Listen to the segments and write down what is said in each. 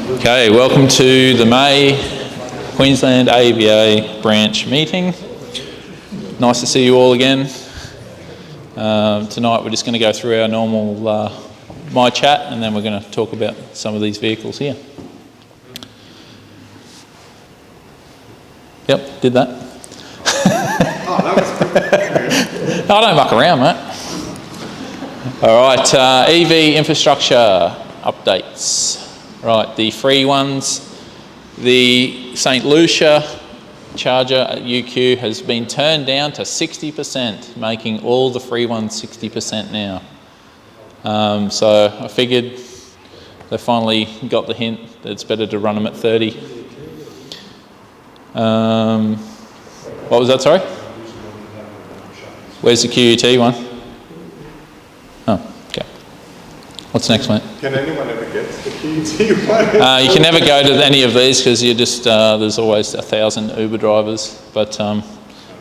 Okay, welcome to the May Queensland AEVA branch meeting. Nice to see you all again. Tonight we're just going to go through our normal My Chat, and then we're going to talk about some of these vehicles here. Yep, did that. Oh, that was good. I don't muck around, mate. All right, EV infrastructure updates. Right, the free ones. The St Lucia charger at UQ has been turned down to 60%, making all the free ones 60% now. So I figured they finally got the hint that it's better to run them at 30. What was that, sorry? Where's the QUT one? Oh, okay. What's next, mate? Can anyone ever get to the QT one? You can never go to any of these because you just there's always 1,000 Uber drivers. But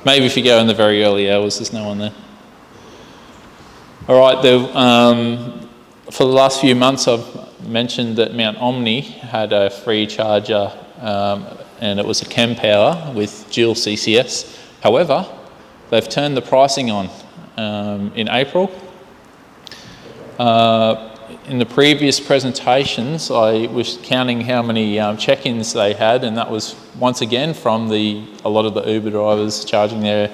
maybe if you go in the very early hours, there's no one there. All right. For the last few months, I've mentioned that Mount Omni had a free charger, and it was a Chem Power with dual CCS. However, they've turned the pricing on in April. In the previous presentations, I was counting how many check-ins they had, and that was once again from a lot of the Uber drivers charging there.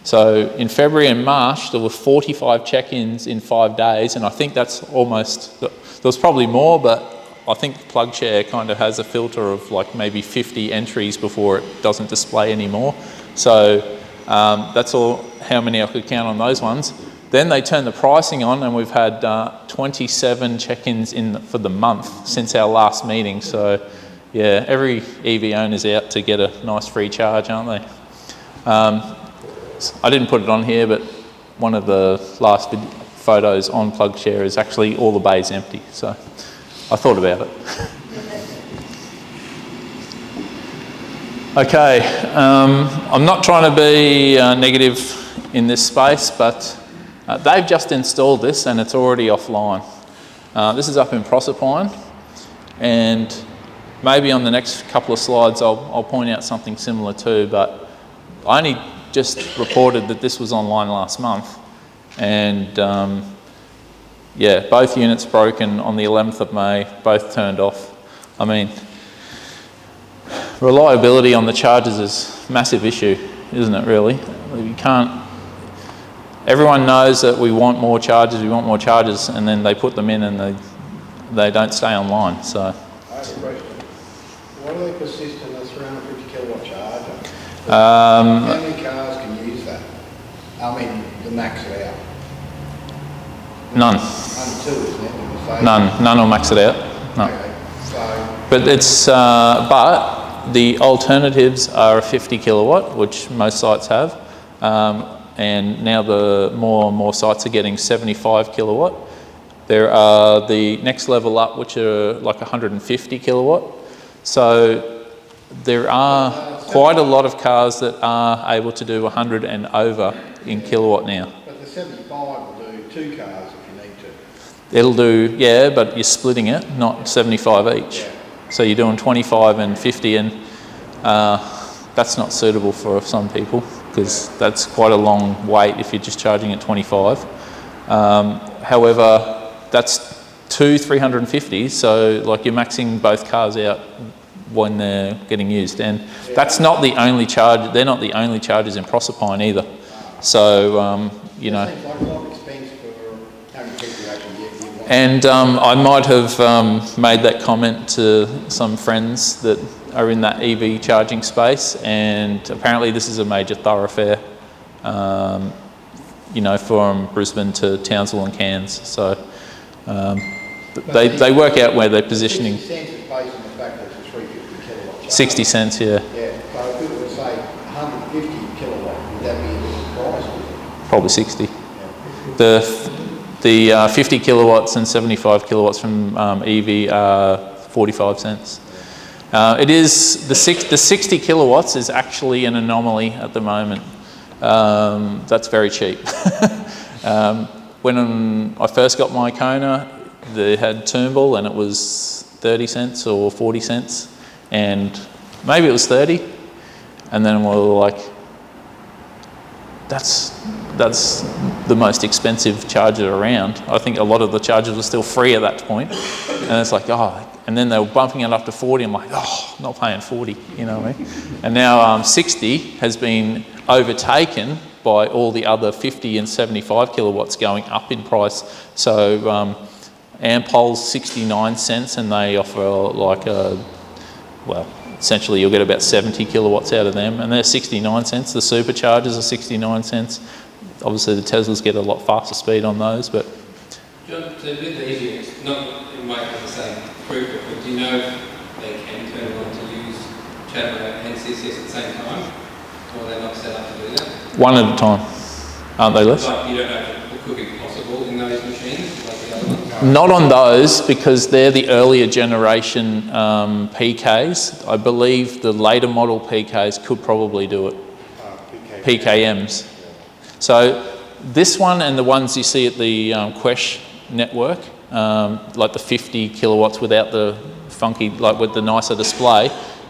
So in February and March, there were 45 check-ins in 5 days, and I think that's almost, there was probably more, but I think PlugShare kind of has a filter of like maybe 50 entries before it doesn't display anymore. So that's all how many I could count on those ones. Then they turned the pricing on, and we've had 27 check-ins for the month since our last meeting. So yeah, every EV owner's out to get a nice free charge, aren't they? I didn't put it on here, but one of the last photos on PlugShare is actually all the bays empty. So I thought about it. Okay, I'm not trying to be negative in this space, but they've just installed this and it's already offline. This is up in Proserpine, and maybe on the next couple of slides I'll point out something similar too, but I only just reported that this was online last month, and yeah, both units broken on the 11th of May, both turned off. I mean, reliability on the chargers is a massive issue, isn't it really? You can't. Everyone knows that we want more chargers, and then they put them in and they don't stay online. So. I have a question. Why do they persist in the 350 kilowatt charger? How many cars can use that? I mean, the max it out. None. Only two, isn't it? None will max it out. No. Okay. So. But it's but the alternatives are a 50 kilowatt, which most sites have. And now the more and more sites are getting 75 kilowatt. There are the next level up, which are like 150 kilowatt. So there are quite a lot of cars that are able to do 100 and over in kilowatt now. But the 75 will do 2 cars if you need to. It'll do, yeah, but you're splitting it, not 75 each. Yeah. So you're doing 25 and 50, and that's not suitable for some people, because that's quite a long wait if you're just charging at 25. However, that's 2 350s, so like you're maxing both cars out when they're getting used. And that's not the only charge, they're not the only chargers in Proserpine either. So, you know. It seems like a lot of expense for how many people you actually get. And I might have made that comment to some friends that are in that EV charging space, and apparently this is a major thoroughfare, you know, from Brisbane to Townsville and Cairns. So they work out where they're positioning. 60 cents is based on the fact that it's a 350 kilowatt charger. 60 cents, yeah. Yeah, so if it was say 150 kilowatt, would that be a different price? Probably 60. Yeah. The 50 kilowatts and 75 kilowatts from EV are 45 cents. It is the 60 kilowatts is actually an anomaly at the moment. That's very cheap. When I first got my Kona, they had Toombul, and it was 30 cents or 40 cents, and maybe it was 30, and then we were like, that's the most expensive charger around. I think a lot of the chargers were still free at that point, and it's like, oh, and then they were bumping it up to 40. I'm like, oh, not paying 40, you know what I mean? And now 60 has been overtaken by all the other 50 and 75 kilowatts going up in price. So Ampol's 69 cents, and they offer like well, essentially you'll get about 70 kilowatts out of them, and they're 69 cents. The superchargers are 69 cents. Obviously the Teslas get a lot faster speed on those, but... John, so with the EVs, not it might have the same throughput, but do you know if they can turn on to use Chattanooga and CCS at the same time? Or are they not set up to do that? One at a time, aren't they, Les? Like you don't know if it could be possible in those machines, like the other ones? Not on those, because they're the earlier generation PKs. I believe the later model PKs could probably do it. PKMs. So this one and the ones you see at the Quesh network, like the 50 kilowatts without the funky, like with the nicer display,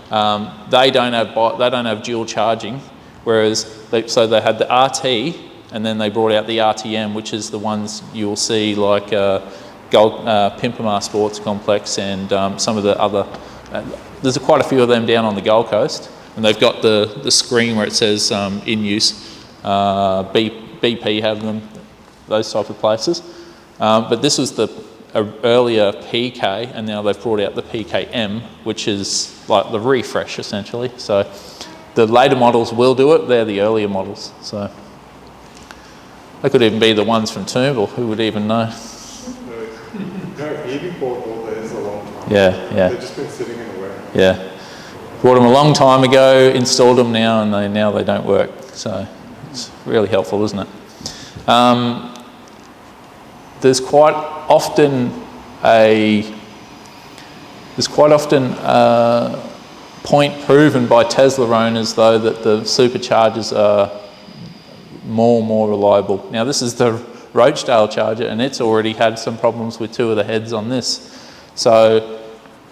they don't have dual charging. Whereas they had the RT, and then they brought out the RTM, which is the ones you'll see like Pippa Sports Complex and some of the other. There's quite a few of them down on the Gold Coast, and they've got the screen where it says in use. BP have them, those type of places. But this was the earlier PK, and now they've brought out the PKM, which is like the refresh essentially. So the later models will do it. They're the earlier models. So they could even be the ones from Toombul. Who would even know? No, AEVA bought all those a long time. Yeah. They've just been sitting in the warehouse. Yeah. Bought them a long time ago, installed them now, and now they don't work. So it's really helpful, isn't it? There's quite often a point proven by Tesla owners, though, that the superchargers are more reliable. Now, this is the Roachdale charger, and it's already had some problems with 2 of the heads on this. So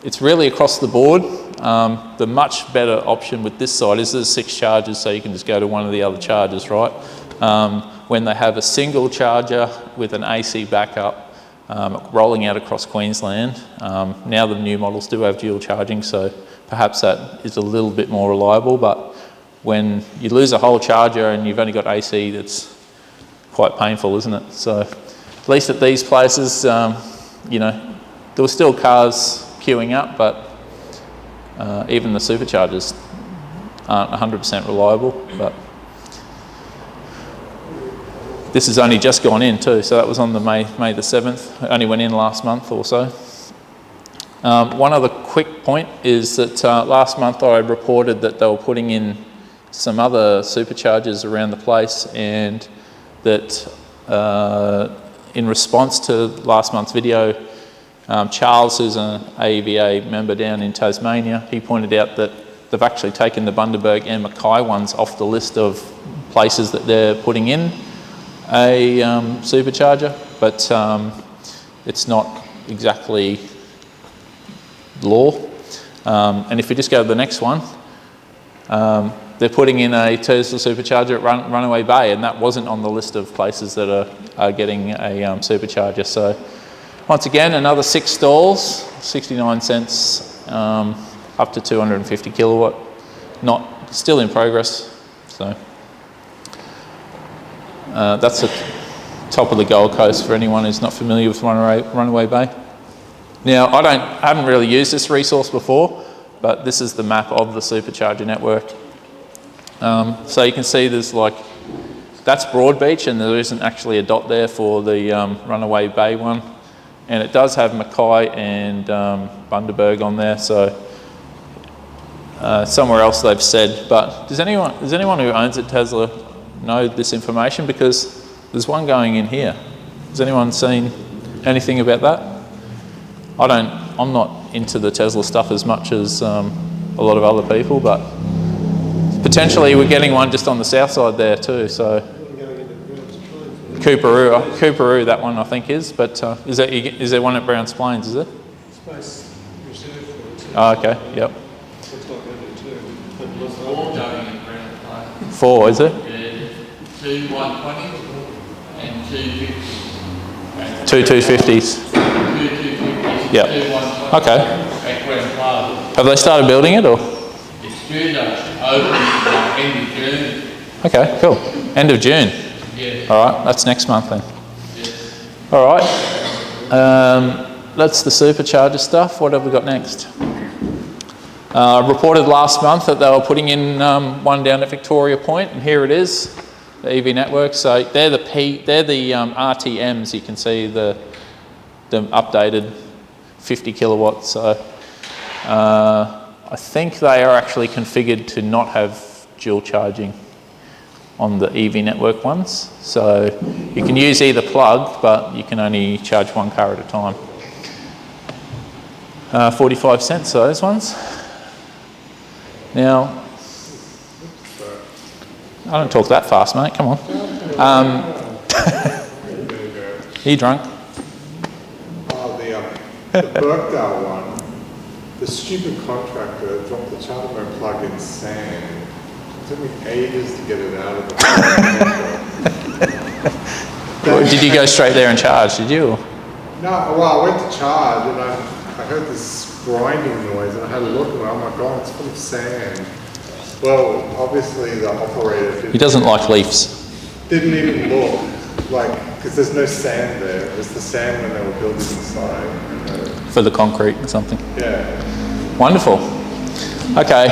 it's really across the board. The much better option with this side is there's 6 chargers, so you can just go to one of the other chargers, right? When they have a single charger with an AC backup rolling out across Queensland, now the new models do have dual charging, so perhaps that is a little bit more reliable, but when you lose a whole charger and you've only got AC, that's quite painful, isn't it? So at least at these places, you know, there were still cars queuing up, but even the superchargers aren't 100% reliable. But this has only just gone in too, so that was on the May the 7th. It only went in last month or so. One other quick point is that last month I reported that they were putting in some other superchargers around the place, and that in response to last month's video, Charles, who's an AEVA member down in Tasmania, he pointed out that they've actually taken the Bundaberg and Mackay ones off the list of places that they're putting in a supercharger, but it's not exactly law. And if we just go to the next one, they're putting in a Tesla supercharger at Runaway Bay, and that wasn't on the list of places that are getting a supercharger. So once again, another 6 stalls, 69 cents, up to 250 kilowatt, still in progress. So that's the top of the Gold Coast for anyone who's not familiar with Runaway Bay. Now, I haven't really used this resource before, but this is the map of the supercharger network. So you can see there's that's Broadbeach, and there isn't actually a dot there for the Runaway Bay one. And it does have Mackay and Bundaberg on there, so somewhere else they've said. But does anyone who owns a Tesla know this information? Because there's one going in here. Has anyone seen anything about that? I'm not into the Tesla stuff as much as a lot of other people, but potentially we're getting one just on the south side there too. So Cooperoo, that one I think is, but is there one at Browns Plains, is it? reserved for it too. Oh, okay, yep. Looks like they do too. But There's four going in round play. 4, is it? Yeah, 2 120s and 2 50s. 2 250s. 2 250s, Yep. 2 120s. Okay. At Grand Plaza. Have they started building it or? It's due to open end of June. Okay, cool. End of June. Yeah. All right, that's next month then. Yeah. All right. That's the supercharger stuff. What have we got next? Reported last month that they were putting in one down at Victoria Point, and here it is, the EV network. So they're the RTMs. You can see the updated 50 kilowatts. So I think they are actually configured to not have dual charging on the EV network ones. So you can use either plug, but you can only charge one car at a time. 45 cents, those ones. Now, I don't talk that fast, mate, come on. Are you drunk? Oh, the Birkdale one, the stupid contractor dropped the charter plug in sand. It took me ages to get it out of the Did you go straight there and charge, did you? No, well, I went to charge and I heard this grinding noise and I had a look and oh my god, it's full of sand. Well, obviously the operator He doesn't like leaves. didn't even look, like, because there's no sand there. It was the sand when they were building inside. For the concrete or something. Yeah. Wonderful. Okay,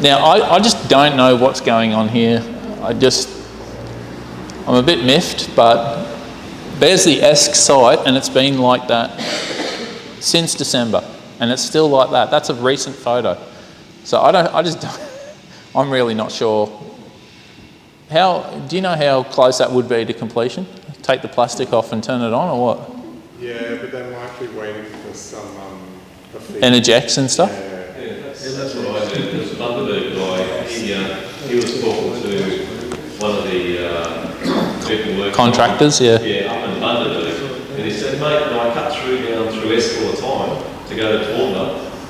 now I just don't know what's going on here. I'm a bit miffed, but there's the ESC site and it's been like that since December and it's still like that. That's a recent photo. So I'm really not sure. Do you know how close that would be to completion? Take the plastic off and turn it on or what? Yeah, but they might be waiting for some Energex and stuff? Yeah. That's what I did. This Bundaberg guy, he was talking to one of the people working Contractors, on, yeah. Yeah, up in Bundaberg. And he said, mate, I cut down through ESC all the time to go to Toowoomba.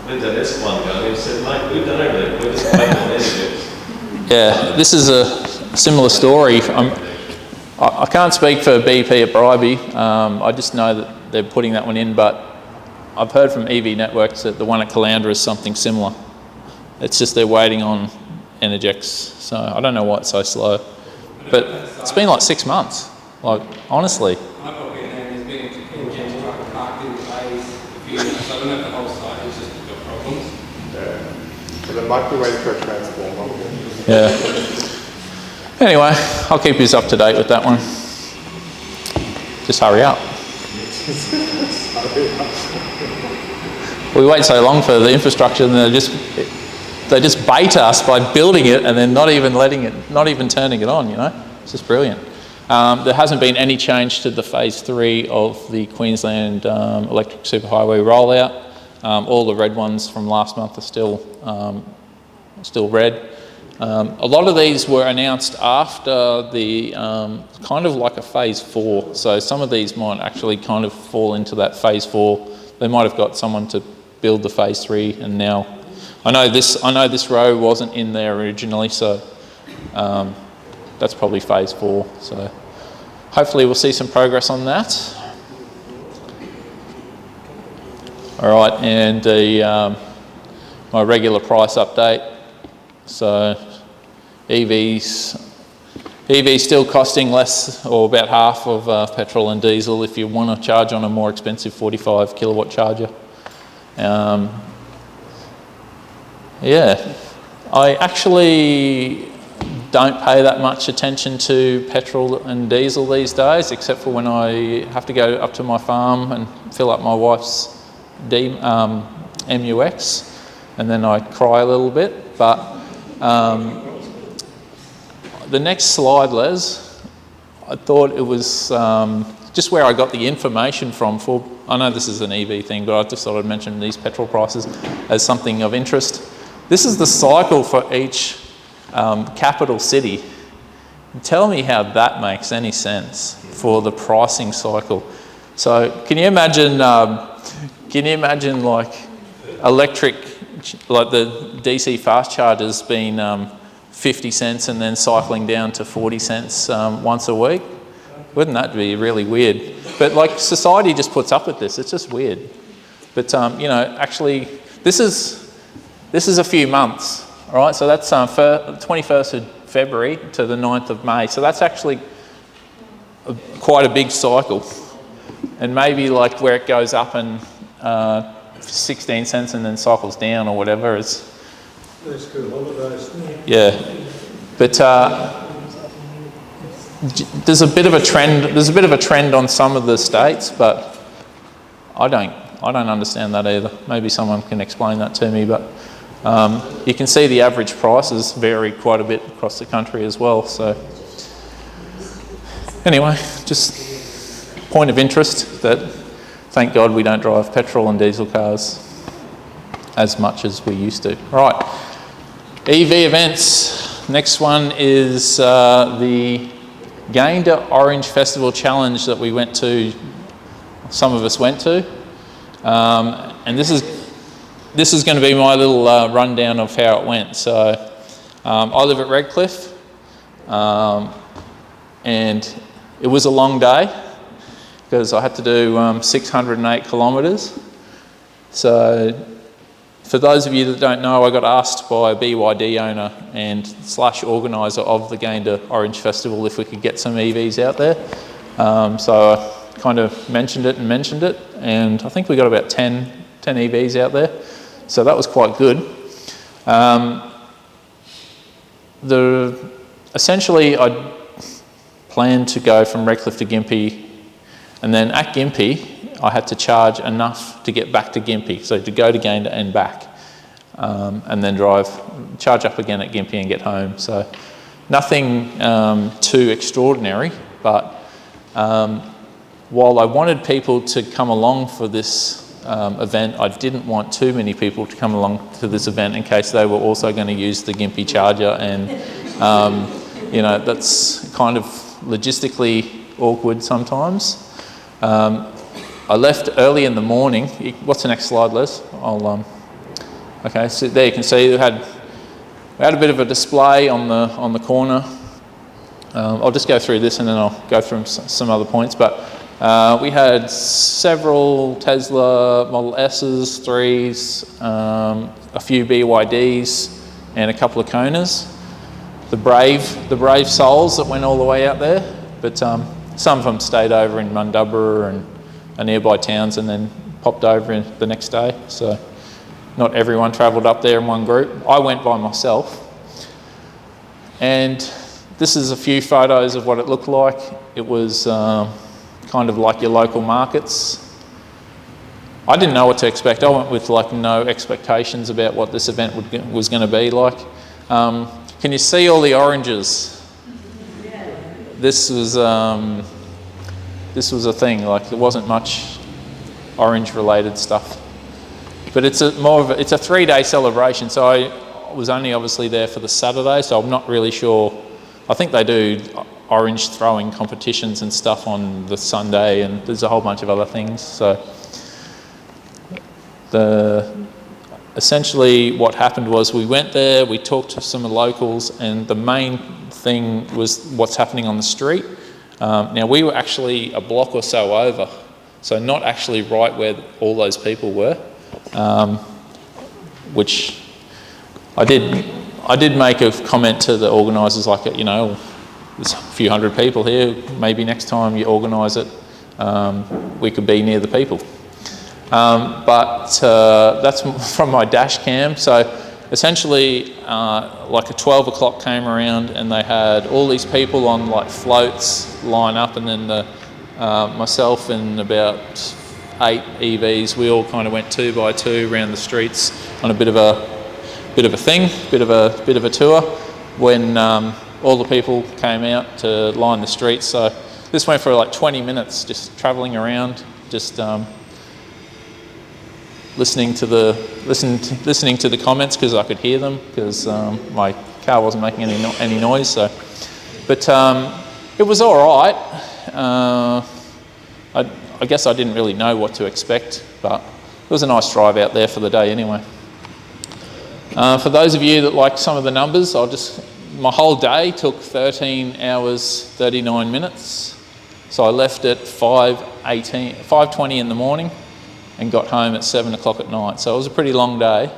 When's that ESC one going? He said, mate, we've done everything. We're just waiting on Energex. Yeah, this is a similar story. I can't speak for BP at Bribey. I just know that they're putting that one in, but I've heard from EV Networks that the one at Caloundra is something similar. It's just they're waiting on Energex. So I don't know why it's so slow. But it's been like 6 months, like honestly. I probably know there's been Energex truck parked in the bays a few minutes. So I don't know if the whole site has just got problems. Yeah. But they might be waiting for a transformer. Yeah. Anyway, I'll keep you up to date with that one. Just hurry up. We wait so long for the infrastructure and they just bait us by building it and then not even turning it on, you know? It's just brilliant. There hasn't been any change to the phase 3 of the Queensland electric superhighway rollout. All the red ones from last month are still red. A lot of these were announced after the kind of like a phase 4. So some of these might actually kind of fall into that phase 4. They might have got someone to build the phase 3, and now I know this row wasn't in there originally, so that's probably phase 4. So hopefully we'll see some progress on that. All right, and my regular price update. So EVs still costing less or about half of petrol and diesel if you want to charge on a more expensive 45 kilowatt charger. Yeah, I actually don't pay that much attention to petrol and diesel these days, except for when I have to go up to my farm and fill up my wife's MUX, and then I cry a little bit. But the next slide, Les, I thought it was just where I got the information from for, I know this is an EV thing, but I just thought I'd mention these petrol prices as something of interest. This is the cycle for each capital city. Tell me how that makes any sense for the pricing cycle. So can you imagine like electric, like the DC fast charger's been 50 cents and then cycling down to 40 cents once a week. Wouldn't that be really weird? But like society just puts up with this. It's just weird. But you know, actually, this is a few months, all right? So that's 21st of February to the 9th of May. So that's actually quite a big cycle. And maybe like where it goes up and 16 cents and then cycles down or whatever is. That's good holidays. Yeah, but there's a bit of a trend. There's a bit of a trend on some of the states, but I don't understand that either. Maybe someone can explain that to me. But you can see the average prices vary quite a bit across the country as well. So anyway, just point of interest that thank God we don't drive petrol and diesel cars as much as we used to. Right, EV events. Next one is the Gayndah Orange Festival Challenge that we went to. Some of us went to, and this is going to be my little rundown of how it went. So I live at Redcliffe, and it was a long day because I had to do 608 kilometres. So for those of you that don't know, I got asked by a BYD owner and / organiser of the Gayndah Orange Festival if we could get some EVs out there. So I kind of mentioned it, and I think we got about 10 EVs out there. So that was quite good. Essentially, I planned to go from Redcliffe to Gympie, and then at Gympie, I had to charge enough to get back to Gympie, so to go to Gayndah and back, and then charge up again at Gympie and get home. So nothing too extraordinary, but while I wanted people to come along for this event, I didn't want too many people to come along to this event in case they were also going to use the Gympie charger, and you know, that's kind of logistically awkward sometimes. I left early in the morning. What's the next slide, Les? Okay, so there you can see we had a bit of a display on the corner. I'll just go through this and then I'll go through some other points. But we had several Tesla Model S's, 3s, a few BYDs, and a couple of Konas. The brave souls that went all the way out there, but some of them stayed over in Mundubba and nearby towns and then popped over the next day. So not everyone travelled up there in one group. I went by myself. And this is a few photos of what it looked like. It was kind of like your local markets. I didn't know what to expect. I went with like no expectations about what this event was going to be like. Can you see all the oranges? Yeah. This was a thing. Like there wasn't much orange related stuff, but it's a 3-day celebration. So I was only obviously there for the Saturday, so I'm not really sure. I think they do orange throwing competitions and stuff on the Sunday, and there's a whole bunch of other things. So essentially what happened was we went there, we talked to some locals, and the main thing was what's happening on the street. Now we were actually a block or so over, so not actually right where all those people were, which I did make a comment to the organisers, like, you know, there's a few hundred people here, maybe next time you organise it, we could be near the people. But that's from my dash cam. So essentially, like a 12 o'clock came around and they had all these people on like floats line up, and then myself and about 8 EVs, we all kind of went 2 by 2 around the streets on a bit of a tour when all the people came out to line the streets. So this went for like 20 minutes, just travelling around, just listening to the comments because I could hear them because my car wasn't making any noise. So, but it was all right. I guess I didn't really know what to expect, but it was a nice drive out there for the day anyway. For those of you that like some of the numbers, my whole day took 13 hours, 39 minutes. So I left at 5:20 in the morning and got home at 7 o'clock at night. So it was a pretty long day.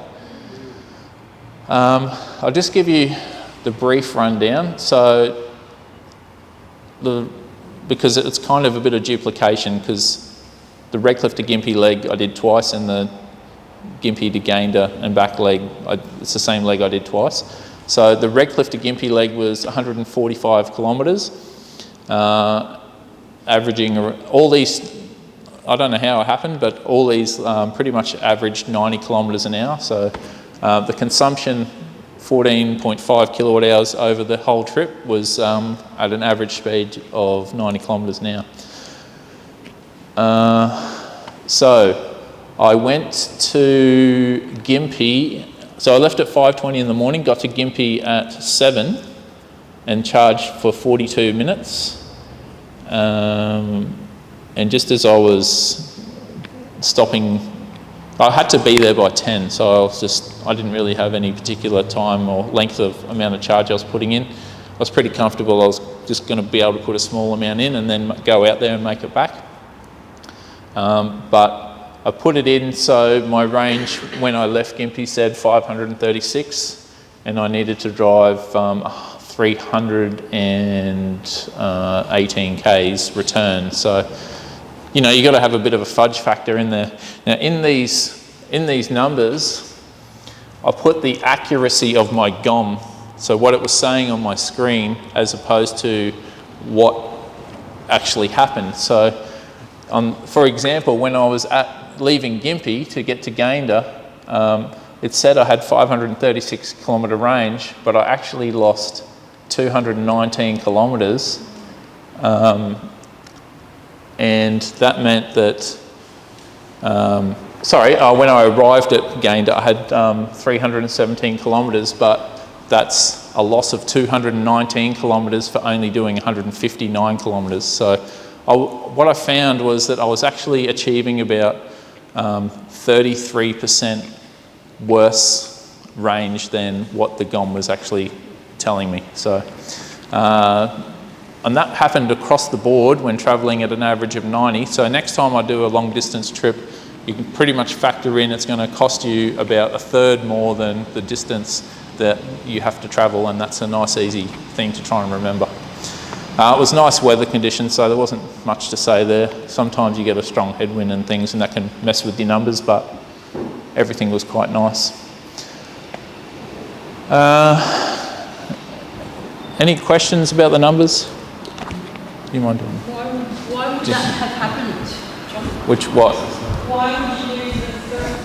I'll just give you the brief rundown. So because it's kind of a bit of duplication, because the Redcliffe to Gympie leg I did twice, and the Gympie to Gayndah and back leg, it's the same leg I did twice. So the Redcliffe to Gympie leg was 145 kilometres, averaging all these, I don't know how it happened, but all these pretty much averaged 90 kilometres an hour. So the consumption, 14.5 kilowatt hours over the whole trip, was at an average speed of 90 kilometres an hour. So I went to Gympie, so I left at 5:20 in the morning, got to Gympie at 7 and charged for 42 minutes. And just as I was stopping, I had to be there by 10, so I didn't really have any particular time or length of amount of charge I was putting in. I was pretty comfortable. I was just going to be able to put a small amount in and then go out there and make it back. But I put it in, so my range when I left Gympie said 536, and I needed to drive 318 k's return. So, you know, you got to have a bit of a fudge factor in there. Now, in these numbers, I put the accuracy of my GOM, so what it was saying on my screen, as opposed to what actually happened. So, for example, when I was leaving Gympie to get to Gayndah, it said I had 536 kilometre range, but I actually lost 219 kilometres, and that meant that, when I arrived at Gayndah, I had 317 kilometres, but that's a loss of 219 kilometres for only doing 159 kilometres. So what I found was that I was actually achieving about 33% worse range than what the GOM was actually telling me. So, and that happened across the board when travelling at an average of 90. So next time I do a long distance trip, you can pretty much factor in it's going to cost you about a third more than the distance that you have to travel, and that's a nice easy thing to try and remember. It was nice weather conditions, so there wasn't much to say there. Sometimes you get a strong headwind and things, and that can mess with your numbers, but everything was quite nice. Any questions about the numbers? Do you mind doing? Why would that have happened, John? Which what? Why would you lose the first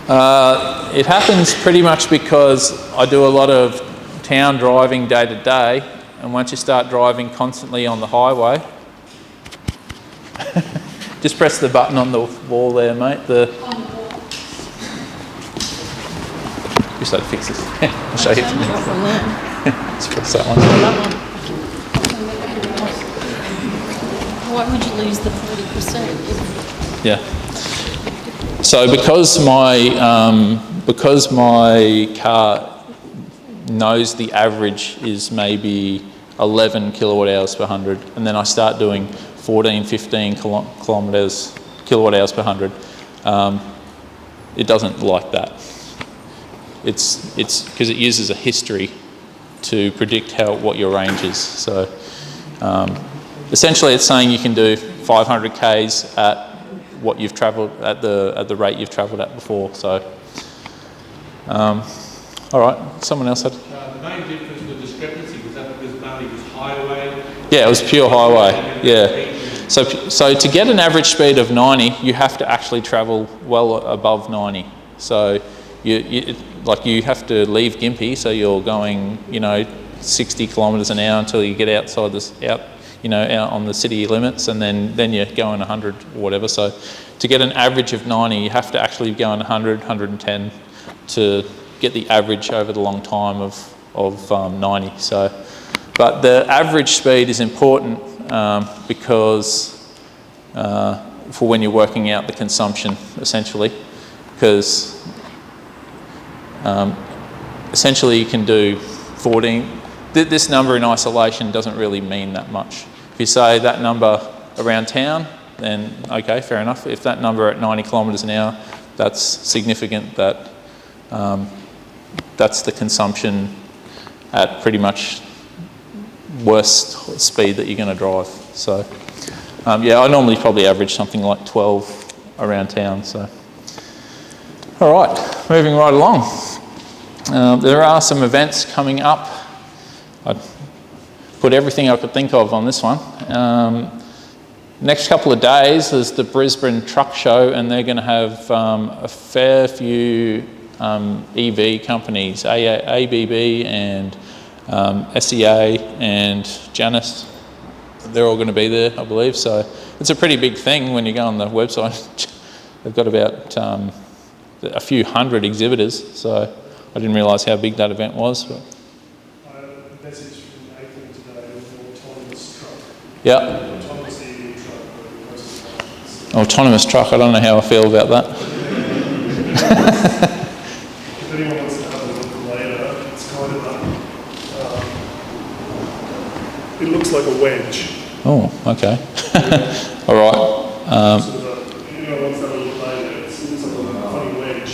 30%? It happens pretty much because I do a lot of town driving day to day, and once you start driving constantly on the highway, just press the button on the wall there, mate. On the wall. Just so to fix this. I'll show you. Just press that one. Why would you lose the 40%? Yeah. So because my car knows the average is maybe 11 kilowatt hours per 100, and then I start doing 14, 15 kilowatt hours per 100, it doesn't like that. It's because it uses a history to predict what your range is. So essentially, it's saying you can do 500 k's at what you've travelled at the rate you've travelled at before. So, all right. Someone else had. The main difference, the discrepancy, was that because Bali was highway? Yeah, it was pure highway. Yeah. So to get an average speed of 90, you have to actually travel well above 90. So you have to leave Gympie, so you're going 60 kilometres an hour until you get out on the city limits, and then you're going 100 or whatever. So to get an average of 90, you have to actually be going 100, 110 to get the average over the long time of 90. So, but the average speed is important because for when you're working out the consumption, essentially, because essentially you can do 14. This number in isolation doesn't really mean that much. If you say that number around town, then okay, fair enough. If that number at 90 kilometres an hour, that's significant that that's the consumption at pretty much worst speed that you're going to drive. So yeah, I normally probably average something like 12 around town. So all right, moving right along. There are some events coming up. I put everything I could think of on this one. Next couple of days there's the Brisbane Truck Show, and they're going to have a fair few EV companies, ABB and SEA and Janus. They're all going to be there, I believe. So it's a pretty big thing when you go on the website. They've got about a few hundred exhibitors, so I didn't realise how big that event was. But. A message from Nathan today with an autonomous truck. Yeah. Autonomous EV truck. Autonomous truck, I don't know how I feel about that. If anyone wants to have a look later, it's kind of it looks like a wedge. Oh, okay. All right. Anyone wants to have a look later, it's like a funny wedge.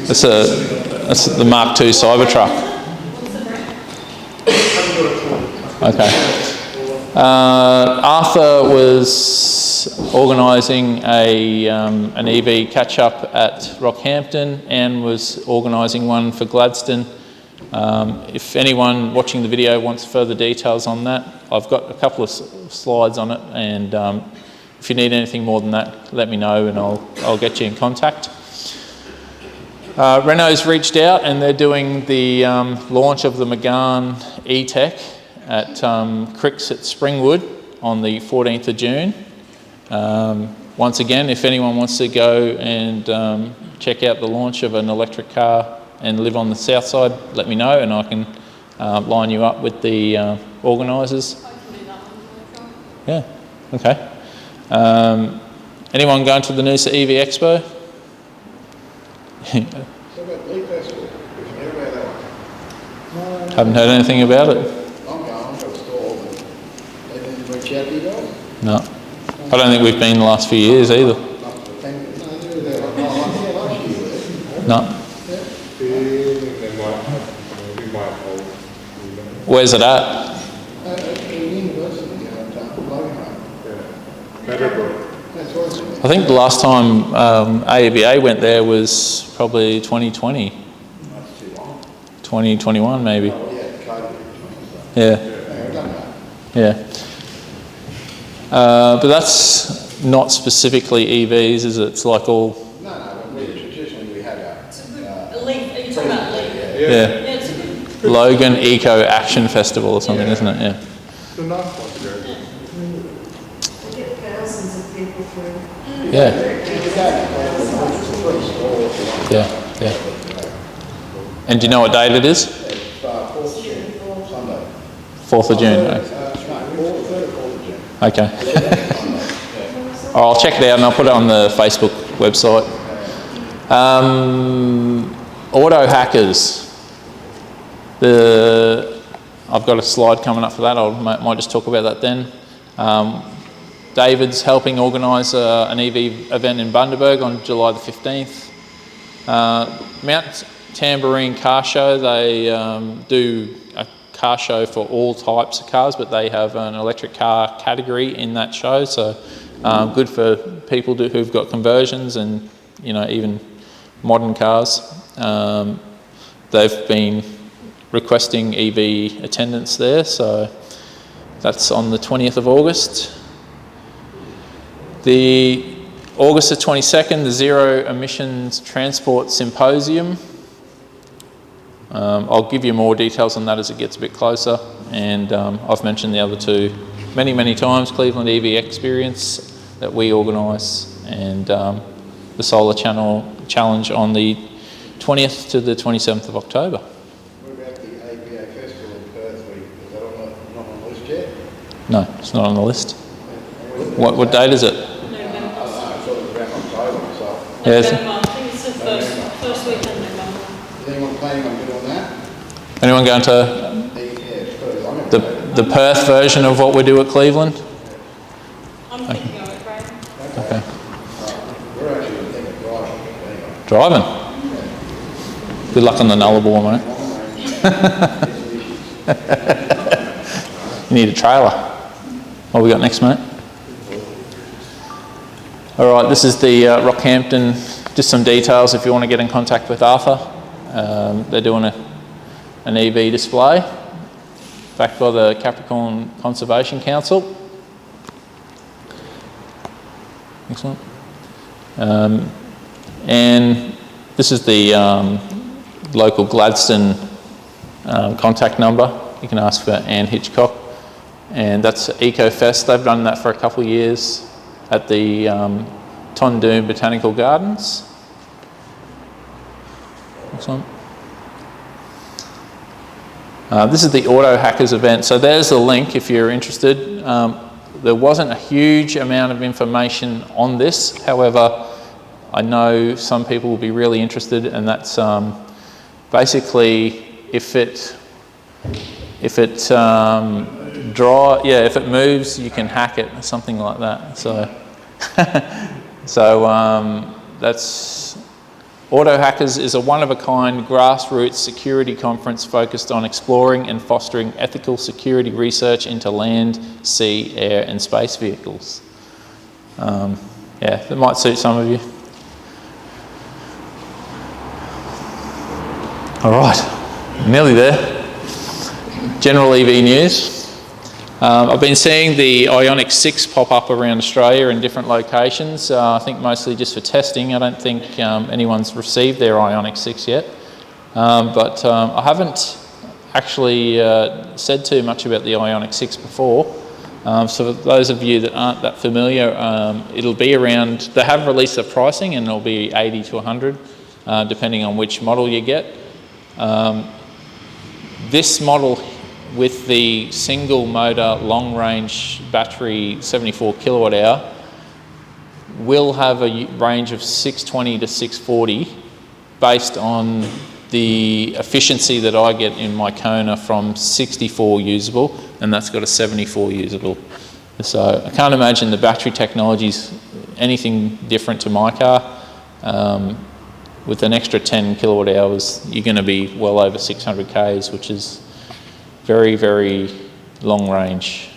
That's the Mark II Cybertruck. Okay. Arthur was organising an EV catch-up at Rockhampton and was organising one for Gladstone. If anyone watching the video wants further details on that, I've got a couple of slides on it, and if you need anything more than that, let me know and I'll get you in contact. Renault's reached out and they're doing the launch of the Megane E-Tech at Cricks at Springwood on the 14th of June. Once again, if anyone wants to go and check out the launch of an electric car and live on the south side, let me know and I can line you up with the organisers. Yeah, okay. Anyone going to the Noosa EV Expo? Haven't heard anything about it. No. I don't think we've been the last few years either. No. Where's it at? I think the last time AEVA went there was probably 2020. 2021 maybe. Yeah. Yeah. But that's not specifically EVs, is it? It's like all... No, traditionally we had A leaf, are you talking about leaf? Yeah. Yeah, it's a good. Logan Eco Action Festival or something, isn't it? Yeah. It's a nice one to go to. We get thousands of people through. Yeah. Yeah, yeah. And do you know what date it is? 4th of June. Okay. I'll check it out and I'll put it on the Facebook website. Auto hackers. I've got a slide coming up for that. I might just talk about that then. David's helping organise an EV event in Bundaberg on July the 15th. Mount Tambourine Car Show, they do a car show for all types of cars, but they have an electric car category in that show, so good for people who've got conversions and even modern cars. They've been requesting EV attendance there, so that's on the 20th of August. The August the 22nd, the Zero Emissions Transport Symposium. I'll give you more details on that as it gets a bit closer, and I've mentioned the other two many times, Cleveland EV Experience that we organise, and the Solar Challenge on the 20th to the 27th of October. What about the AEVA Festival in Perth week? Is that not on the list yet? No, it's not on the list. What date is it? Yes. November, I think it's the first week in November. Is anyone planning on doing that? Anyone going to the Perth version of what we do at Cleveland? I'm thinking of it, Brad. Okay. We're actually going to think of driving anyway. Driving. Good luck on the Nullarbor, mate. You need a trailer. What we got next, mate? All right, this is the Rockhampton. Just some details if you want to get in contact with Arthur. They're doing an EV display backed by the Capricorn Conservation Council. Excellent. And this is the local Gladstone contact number. You can ask for Anne Hitchcock. And that's EcoFest. They've done that for a couple of years at the Tondoon Botanical Gardens. Excellent. This is the Auto Hackers event. So there's the link if you're interested. There wasn't a huge amount of information on this. However, I know some people will be really interested, and that's basically if it moves, you can hack it, something like that. So, that's Auto Hackers is a one-of-a-kind grassroots security conference focused on exploring and fostering ethical security research into land, sea, air, and space vehicles. Yeah, that might suit some of you. All right, nearly there. General EV news. I've been seeing the Ioniq 6 pop up around Australia in different locations. I think mostly just for testing. I don't think anyone's received their Ioniq 6 yet. But I haven't actually said too much about the Ioniq 6 before. So for those of you that aren't that familiar, it'll be around, they have released the pricing and it'll be 80 to 100, depending on which model you get. This model with the single motor long range battery 74 kilowatt hour will have a range of 620 to 640 based on the efficiency that I get in my Kona from 64 usable, and that's got a 74 usable. So I can't imagine the battery technology's anything different to my car. With an extra 10 kilowatt hours, you're going to be well over 600 Ks, which is very, very long range.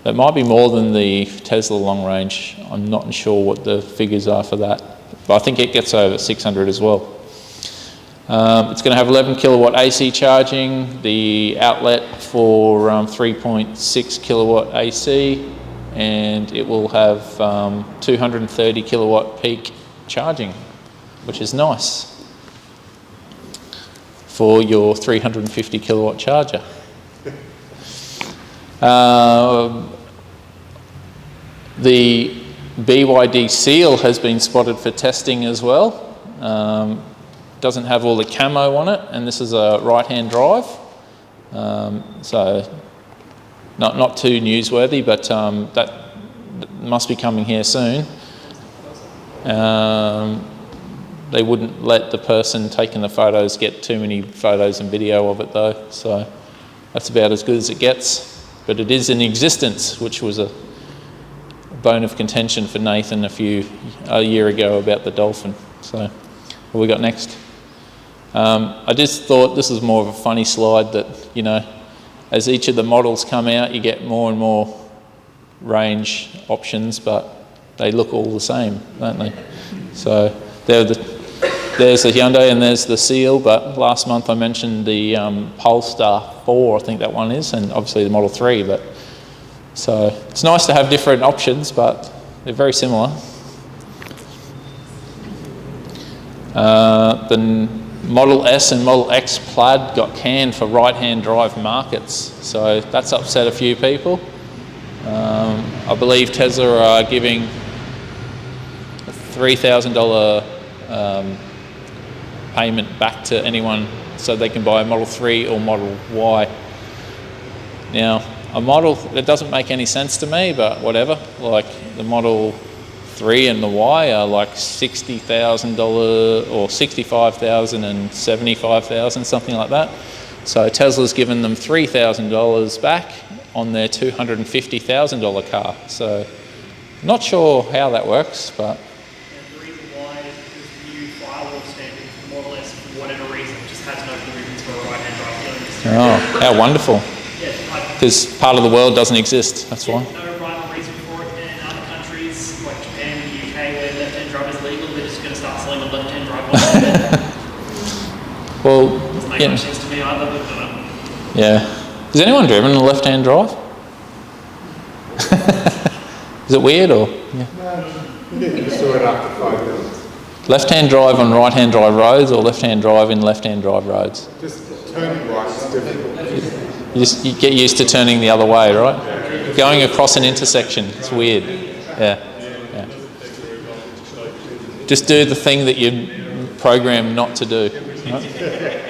That might be more than the Tesla long range. I'm not sure what the figures are for that, but I think it gets over 600 as well. It's going to have 11 kilowatt AC charging, the outlet for 3.6 kilowatt AC, and it will have 230 kilowatt peak charging, which is nice for your 350 kilowatt charger. The BYD Seal has been spotted for testing as well. Doesn't have all the camo on it, and this is a right-hand drive. So not too newsworthy, but that must be coming here soon. They wouldn't let the person taking the photos get too many photos and video of it though, so that's about as good as it gets. But it is in existence, which was a bone of contention for Nathan a year ago about the Dolphin. So what we got next? I just thought this was more of a funny slide that, you know, as each of the models come out, you get more and more range options, but they look all the same, don't they? So there's the Hyundai and there's the Seal, but last month I mentioned the Polestar 4, I think that one is, and obviously the Model 3. But so it's nice to have different options, but they're very similar. The Model S and Model X Plaid got canned for right-hand drive markets, so that's upset a few people. I believe Tesla are giving a $3,000 payment back to anyone so they can buy a Model 3 or Model Y. Now, a model that doesn't make any sense to me, but whatever, like the Model 3 and the Y are like $60,000 or $65,000 and $75,000, something like that. So Tesla's given them $3,000 back on their $250,000 car. So not sure how that works, but. And the reason why is because the new firewall standard for Model S, for whatever reason, just has no provisions for a right-hand drive steering. Oh, how wonderful. Yeah, Because part of the world doesn't exist, that's why. no rhyme or reason for it. And in other countries like Japan and the UK where left-hand drive is legal, they're just going to start selling a left-hand drive. Well, Doesn't make much sense to me either, but yeah. Has anyone driven a left-hand drive? Is it weird or? Yeah. You just do it after 5 minutes. Left-hand drive on right-hand drive roads or left-hand drive in left-hand drive roads? Just turning right is difficult. You get used to turning the other way, right? Going across an intersection, it's weird. Yeah. Just do the thing that you're programmed not to do. Right?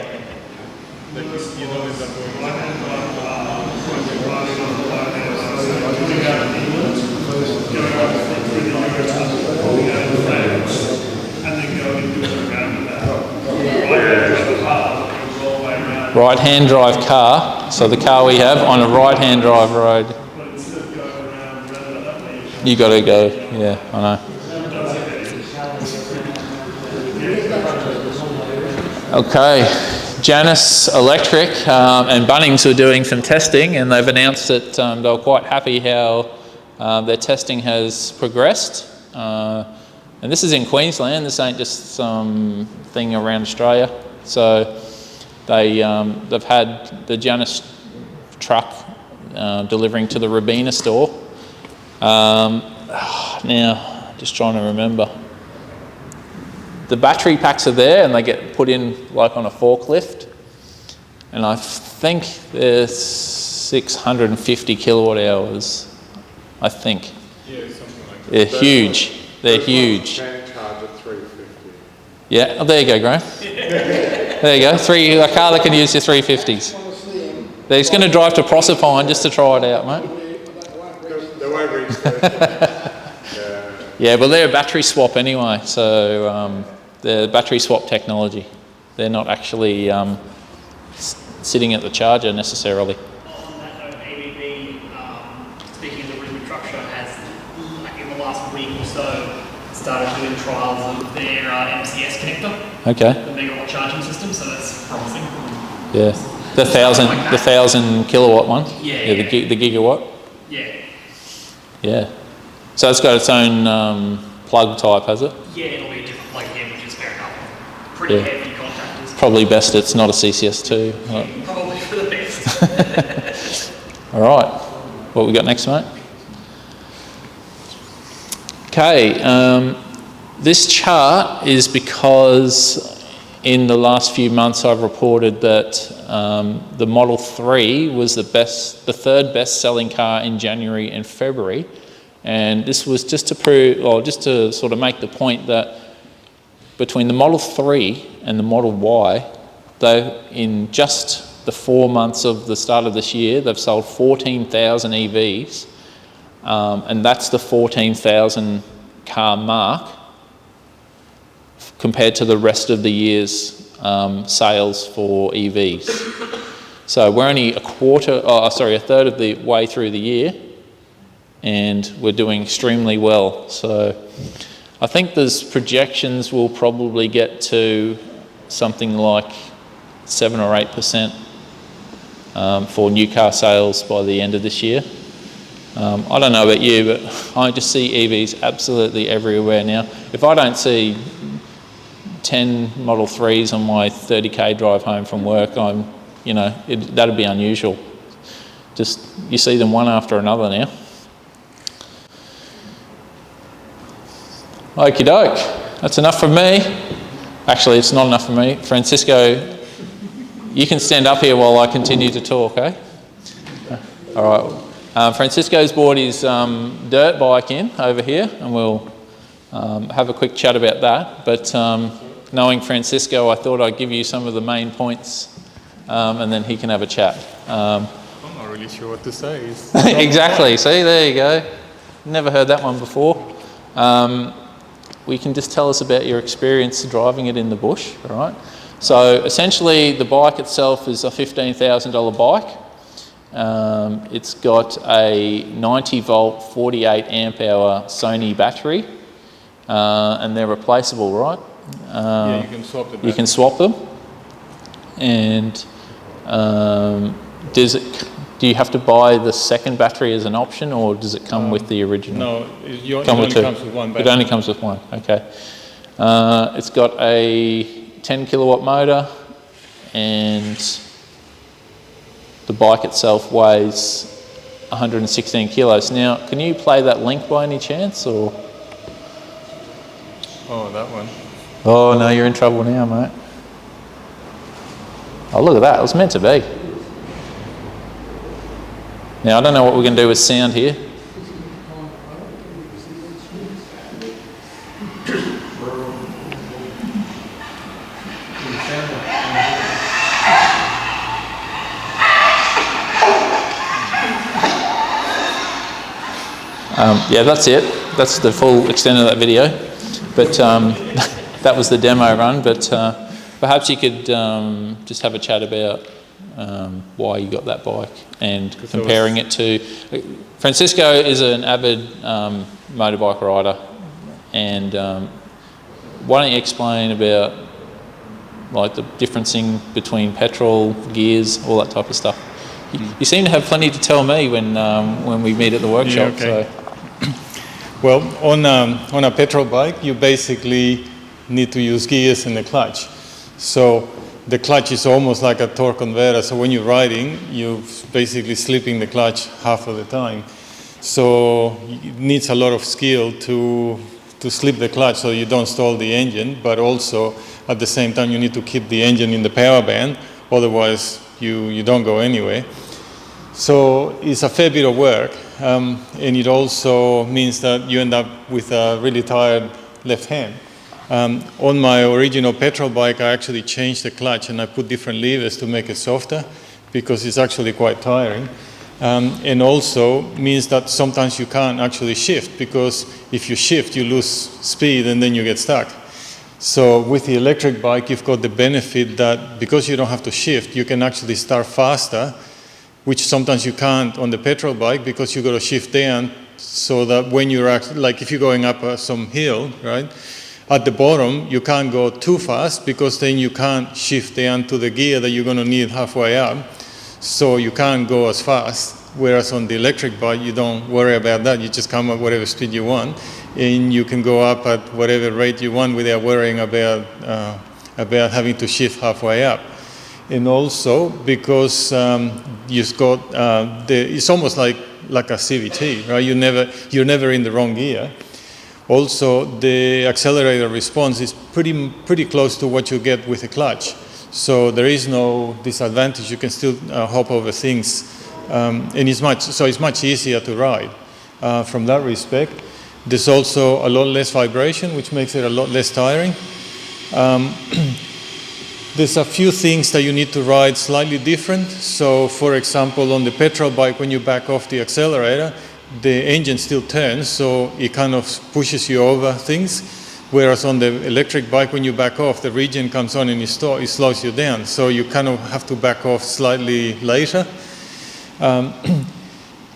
Right-hand drive car, so the car we have on a right-hand drive road. You got to go, yeah, I know. Okay, Janus Electric and Bunnings were doing some testing, and they've announced that they were quite happy how their testing has progressed. And this is in Queensland, this ain't just some thing around Australia. So they've had the Janus truck delivering to the Robina store. Now, just trying to remember. The battery packs are there and they get put in like on a forklift. And I think they're 650 kilowatt hours, I think. Yeah, something like that. They're huge. They're huge. Can charge at 350. Yeah, oh, there you go, Graham. There you go, a car that can use your 350s. They're just going to drive to Proserpine just to try it out, mate. They won't reach there. Yeah, but they're a battery swap anyway, so they're battery swap technology. They're not actually sitting at the charger necessarily. on that note, AEV, speaking of the Brisbane Truck Show, has, like in the last week or so, started doing trials of their MCS connector, Okay. the megawatt charging system, so that's promising. Yeah. The 1,000 kilowatt one? Yeah. The gigawatt? Yeah. Yeah. So it's got its own plug type, has it? Yeah, it'll be a different plug again, which is fair enough. Pretty Yeah. heavy contactors. Probably best it's not a CCS2. Right. Probably for the best. All right. What we got next, mate? Okay. This chart is because in the last few months I've reported that the Model 3 was the third best-selling car in January and February. And this was just to prove, or just to sort of make the point that between the Model 3 and the Model Y, in just the 4 months of the start of this year, they've sold 14,000 EVs, and that's the 14,000 car mark compared to the rest of the year's sales for EVs. So we're only a third of the way through the year, and we're doing extremely well. So I think there's projections we'll probably get to something like 7 or 8% for new car sales by the end of this year. I don't know about you, but I just see EVs absolutely everywhere now. If I don't see 10 Model 3s on my 30k drive home from work, that'd be unusual. Just, you see them one after another now. Okie doke, that's enough from me. Actually, it's not enough for me. Francisco, you can stand up here while I continue to talk, eh? All right. Francisco's brought his dirt bike in over here, and we'll have a quick chat about that. But knowing Francisco, I thought I'd give you some of the main points, and then he can have a chat. I'm not really sure what to say. Exactly. See, there you go. Never heard that one before. we can just tell us about your experience driving it in the bush, all right? So essentially the bike itself is a $15,000 bike. It's got a 90 volt, 48 amp hour Sony battery, and they're replaceable, right? Yeah, you can swap them. You can swap them. And do you have to buy the second battery as an option, or does it come with the original? No, it only comes with one battery. It only comes with one, okay. It's got a 10 kilowatt motor, and the bike itself weighs 116 kilos. Now, can you play that link by any chance, or? Oh, that one. Oh no, you're in trouble now, mate. Oh, look at that, it was meant to be. Now, I don't know what we're going to do with sound here. Yeah, that's it. That's the full extent of that video. But that was the demo run. But perhaps you could just have a chat about why you got that bike and comparing it to... Francisco is an avid motorbike rider, and why don't you explain about like the differencing between petrol, gears, all that type of stuff. You seem to have plenty to tell me when we meet at the workshop. Yeah, okay. So. Well, on a petrol bike, you basically need to use gears and the clutch. So the clutch is almost like a torque converter. So when you're riding, you're basically slipping the clutch half of the time. So it needs a lot of skill to slip the clutch so you don't stall the engine, but also at the same time you need to keep the engine in the power band, otherwise you don't go anywhere. So it's a fair bit of work, and it also means that you end up with a really tired left hand. On my original petrol bike, I actually changed the clutch and I put different levers to make it softer because it's actually quite tiring. And also means that sometimes you can't actually shift, because if you shift, you lose speed and then you get stuck. So with the electric bike, you've got the benefit that because you don't have to shift, you can actually start faster, which sometimes you can't on the petrol bike because you've got to shift down, so that when you're like if you're going up some hill, right, at the bottom you can't go too fast because then you can't shift down to the gear that you're going to need halfway up, so you can't go as fast. Whereas on the electric bike, you don't worry about that. You just come at whatever speed you want, and you can go up at whatever rate you want without worrying about having to shift halfway up. And also because you've got it's almost like a CVT, right? You're never in the wrong gear. Also, the accelerator response is pretty close to what you get with a clutch. So there is no disadvantage. You can still hop over things, and it's much easier to ride from that respect. There's also a lot less vibration, which makes it a lot less tiring. There's a few things that you need to ride slightly different. So, for example, on the petrol bike, when you back off the accelerator, the engine still turns, so it kind of pushes you over things. Whereas on the electric bike, when you back off, the regen comes on and it slows you down. So you kind of have to back off slightly later.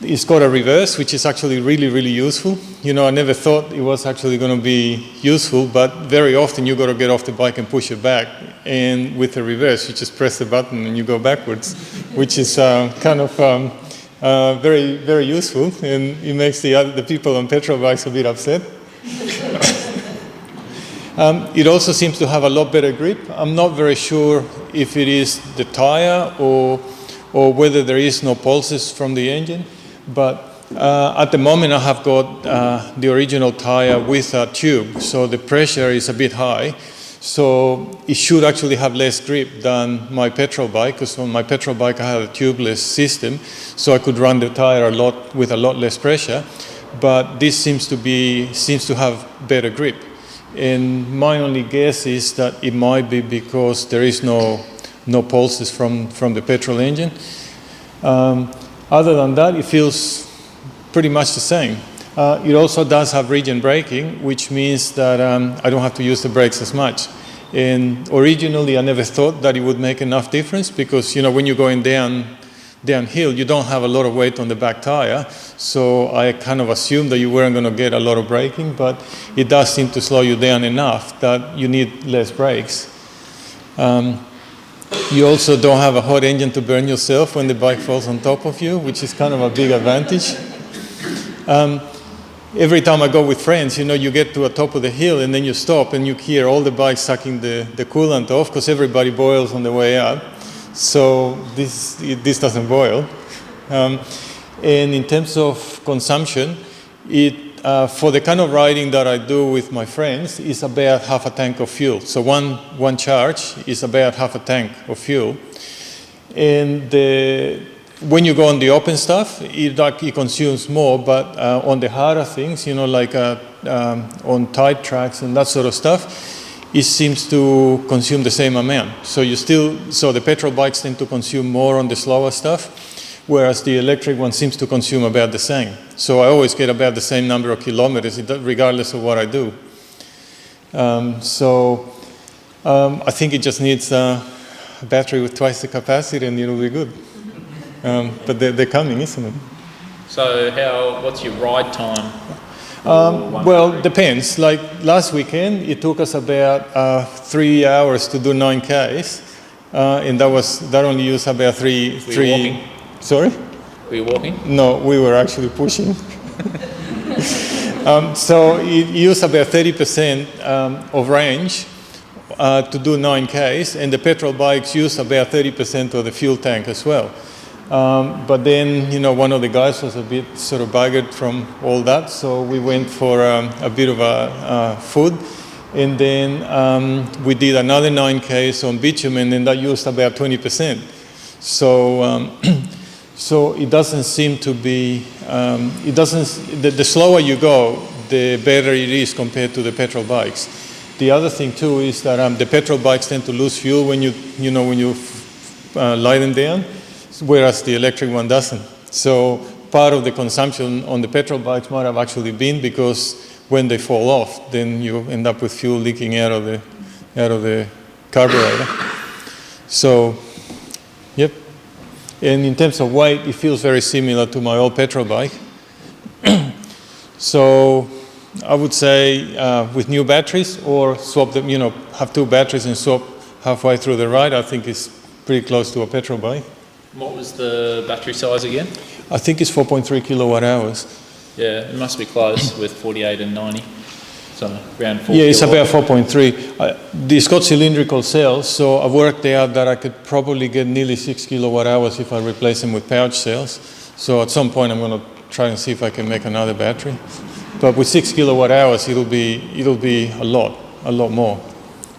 It's got a reverse, which is actually really, really useful. You know, I never thought it was actually going to be useful, but very often you've got to get off the bike and push it back. And with the reverse, you just press the button and you go backwards, which is kind of very, very useful. And it makes the people on petrol bikes a bit upset. It also seems to have a lot better grip. I'm not very sure if it is the tire or whether there is no pulses from the engine. But at the moment I have got the original tire with a tube, so the pressure is a bit high. So it should actually have less grip than my petrol bike, because on my petrol bike I had a tubeless system, so I could run the tire with a lot less pressure. But this seems to have better grip. And my only guess is that it might be because there is no pulses from the petrol engine. Other than that, it feels pretty much the same. It also does have region braking, which means that I don't have to use the brakes as much. And originally, I never thought that it would make enough difference because, you know, when you're going downhill, you don't have a lot of weight on the back tire. So I kind of assumed that you weren't going to get a lot of braking, but it does seem to slow you down enough that you need less brakes. You also don't have a hot engine to burn yourself when the bike falls on top of you, which is kind of a big advantage. Every time I go with friends, you know, you get to the top of the hill and then you stop and you hear all the bikes sucking the coolant off because everybody boils on the way up. So this doesn't boil. And in terms of consumption, for the kind of riding that I do with my friends, is about half a tank of fuel. So one charge is about half a tank of fuel. And when you go on the open stuff, it consumes more, but on the harder things, you know, like on tight tracks and that sort of stuff, it seems to consume the same amount. So the petrol bikes tend to consume more on the slower stuff, whereas the electric one seems to consume about the same. So I always get about the same number of kilometers, regardless of what I do. I think it just needs a battery with twice the capacity and it'll be good. But they're coming, isn't it? So what's your ride time? Well, depends. Like last weekend, it took us about 3 hours to do 9 Ks, and that only used about three. Were you walking? Sorry? Were you walking? No, we were actually pushing. So it used about 30% of range to do 9 Ks, and the petrol bikes use about 30% of the fuel tank as well. But then, you know, one of the guys was a bit sort of buggered from all that, so we went for a bit of food, and then we did another 9 Ks on bitumen, and that used about 20%. So, so it doesn't seem to be, the slower you go, the better it is compared to the petrol bikes. The other thing too is that the petrol bikes tend to lose fuel when you lie them down, whereas the electric one doesn't. So part of the consumption on the petrol bikes might have actually been because when they fall off, then you end up with fuel leaking out of the carburetor. So, yep. And in terms of weight, it feels very similar to my old petrol bike. So I would say with new batteries, or swap them, you know, have 2 batteries and swap halfway through the ride, I think it's pretty close to a petrol bike. What was the battery size again? I think it's 4.3 kilowatt hours. Yeah, it must be close with 48 and 90. So around 4 Yeah, it's kilowatt. about 4.3. It's got cylindrical cells, so I worked out that I could probably get nearly 6 kilowatt hours if I replace them with pouch cells. So at some point I'm going to try and see if I can make another battery. But with 6 kilowatt hours, it'll be a lot more.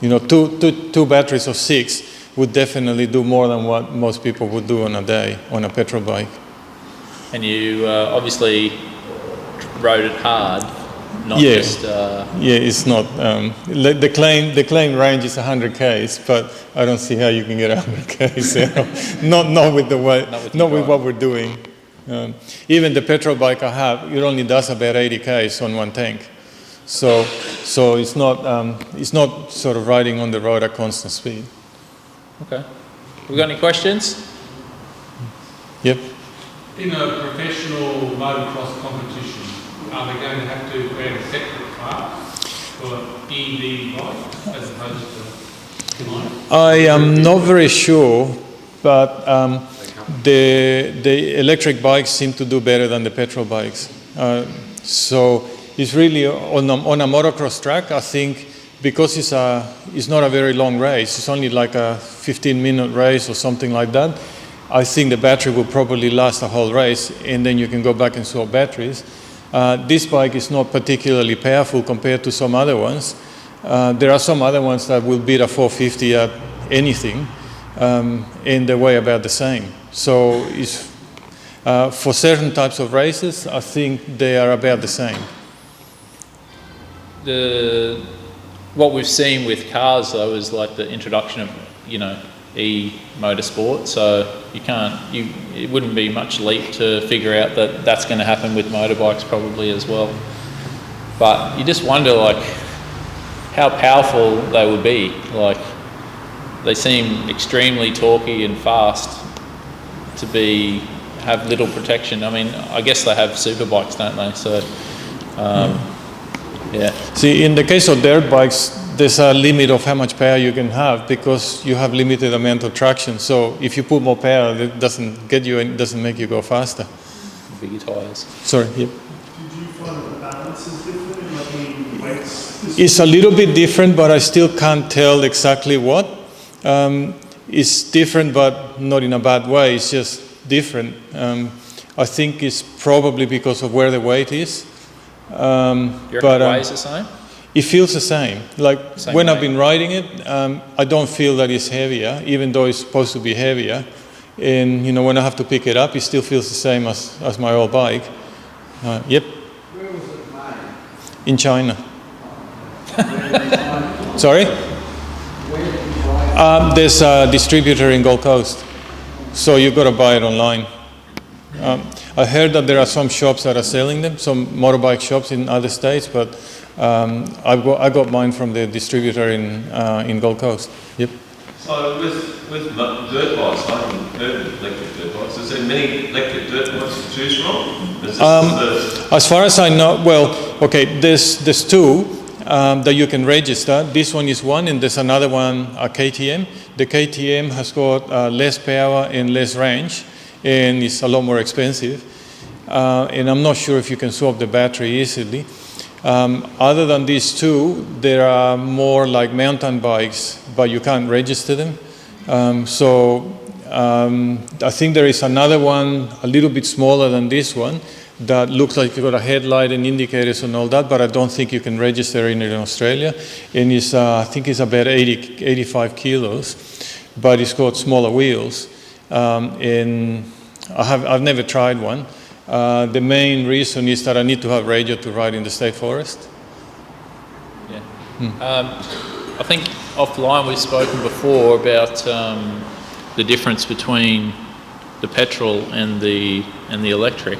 You know, two batteries of 6 would definitely do more than what most people would do on a day on a petrol bike. And you obviously rode it hard, not Yeah. just... Yeah, it's not. The claim range is 100 Ks, but I don't see how you can get 100 Ks out. not with the way, not with what we're doing. Even the petrol bike I have, it only does about 80 Ks on one tank. So it's not sort of riding on the road at constant speed. Okay. We got any questions? Yep. In a professional motocross competition, are they going to have to create a separate class for EV bikes as opposed to mine? I am not very sure, but the electric bikes seem to do better than the petrol bikes. So it's really on a motocross track, I think, because it's not a very long race, it's only like a 15-minute race or something like that, I think the battery will probably last the whole race, and then you can go back and swap batteries. This bike is not particularly powerful compared to some other ones. There are some other ones that will beat a 450 at anything, and they weigh about the same. So for certain types of races, I think they are about the same. What we've seen with cars, though, is like the introduction of, you know, e-motorsport, so it wouldn't be much leap to figure out that that's going to happen with motorbikes probably as well. But you just wonder, like, how powerful they would be. Like, they seem extremely torquey and fast to have little protection. I mean, I guess they have superbikes, don't they? So, yeah. See, in the case of dirt bikes, there's a limit of how much power you can have because you have limited amount of traction. So if you put more power, it doesn't get you, it doesn't make you go faster. Bigger tyres. Sorry. Yep. Did you find that the balance is different, like in weights? It's a little bit different, but I still can't tell exactly what. It's different, but not in a bad way. It's just different. I think it's probably because of where the weight is. You reckon it weighs the same? It feels the same. Like when weight. I've been riding it, I don't feel that it's heavier, even though it's supposed to be heavier. And you know, when I have to pick it up, it still feels the same as my old bike. Yep. Where was it made? In China. Sorry? Where did you buy it? There's a distributor in Gold Coast, so you've got to buy it online. I heard that there are some shops that are selling them, some motorbike shops in other states, but I got mine from the distributor in Gold Coast. Yep. So with dirt bikes, I haven't heard of electric dirt bikes. Is there many electric dirt bikes to choose from? Is this As far as I know, well, okay, there's two that you can register. This one is one, and there's another one, a KTM. The KTM has got less power and less range, and it's a lot more expensive. And I'm not sure if you can swap the battery easily. Other than these two, there are more like mountain bikes, but you can't register them. I think there is another one a little bit smaller than this one that looks like you've got a headlight and indicators and all that, but I don't think you can register in Australia. And it's, I think it's about 85 kilos, but it's got smaller wheels. And I've never tried one. The main reason is that I need to have radio to ride in the state forest. Yeah. I think offline we've spoken before about the difference between the petrol and the electric.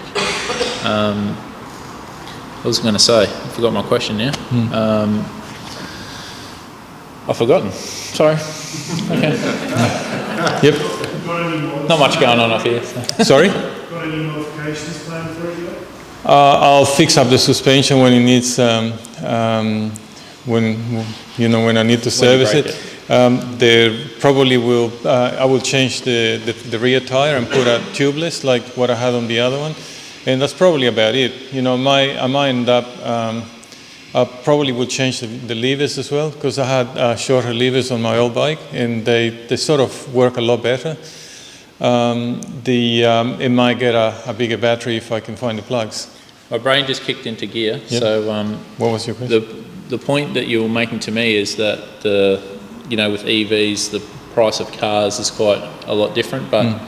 I was going to say, I forgot my question now. I've forgotten. Sorry. Okay. Yep. Not much going on up here. So. Sorry? Got any modifications planned for it yet? I'll fix up the suspension when it needs, when I need to service it. There probably will, I will change the rear tire and put a tubeless like what I had on the other one. And that's probably about it. You know, I might end up, I probably will change the levers as well, because I had shorter levers on my old bike, and they sort of work a lot better. It might get a bigger battery if I can find the plugs. My brain just kicked into gear. Yep. So what was your question? The point that you were making to me is that with EVs, the price of cars is quite a lot different, but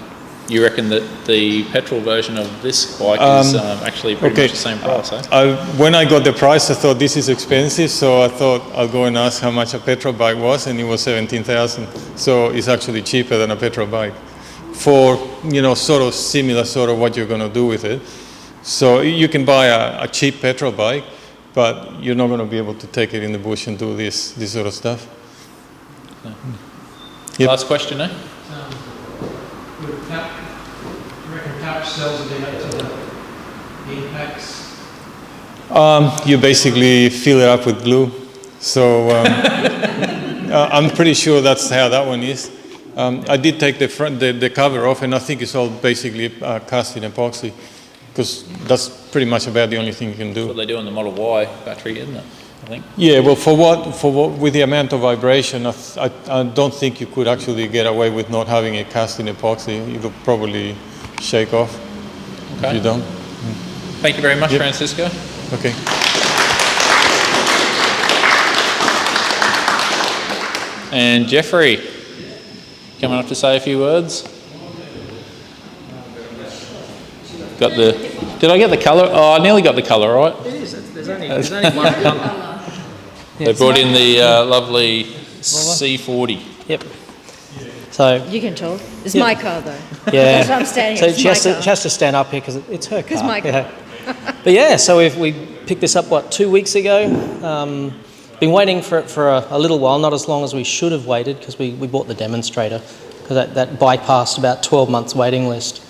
you reckon that the petrol version of this bike is actually pretty much the same price, eh? When I got the price, I thought this is expensive, so I thought I'll go and ask how much a petrol bike was, and it was 17,000. So it's actually cheaper than a petrol bike for, sort of similar sort of what you're going to do with it. So you can buy a cheap petrol bike, but you're not going to be able to take it in the bush and do this sort of stuff. Okay. Yep. Last question, eh? With cap, do you reckon cap cells will be up to the impacts? You basically fill it up with glue. So I'm pretty sure that's how that one is. I did take the cover off, and I think it's all basically cast in epoxy, because that's pretty much about the only thing you can do. That's what they do on the Model Y battery, isn't it? I think. Yeah, well, for what with the amount of vibration, I don't think you could actually get away with not having it cast in epoxy. It'll probably shake off if you don't. Thank you very much, Francisco. Okay. And Jeffrey, coming up to say a few words. Did I get the colour? Oh, I nearly got the colour right. It is. There's only one colour. They brought in the lovely C40. Yep. So You can talk. It's Yeah. my car though. yeah, That's what I'm standing so here. It's she my has, car. she has to stand up here because it's her car. It's my car. Yeah. But yeah, so we picked this up 2 weeks ago. Been waiting for it for a little while, not as long as we should have waited because we bought the demonstrator because that bypassed about 12 months waiting list.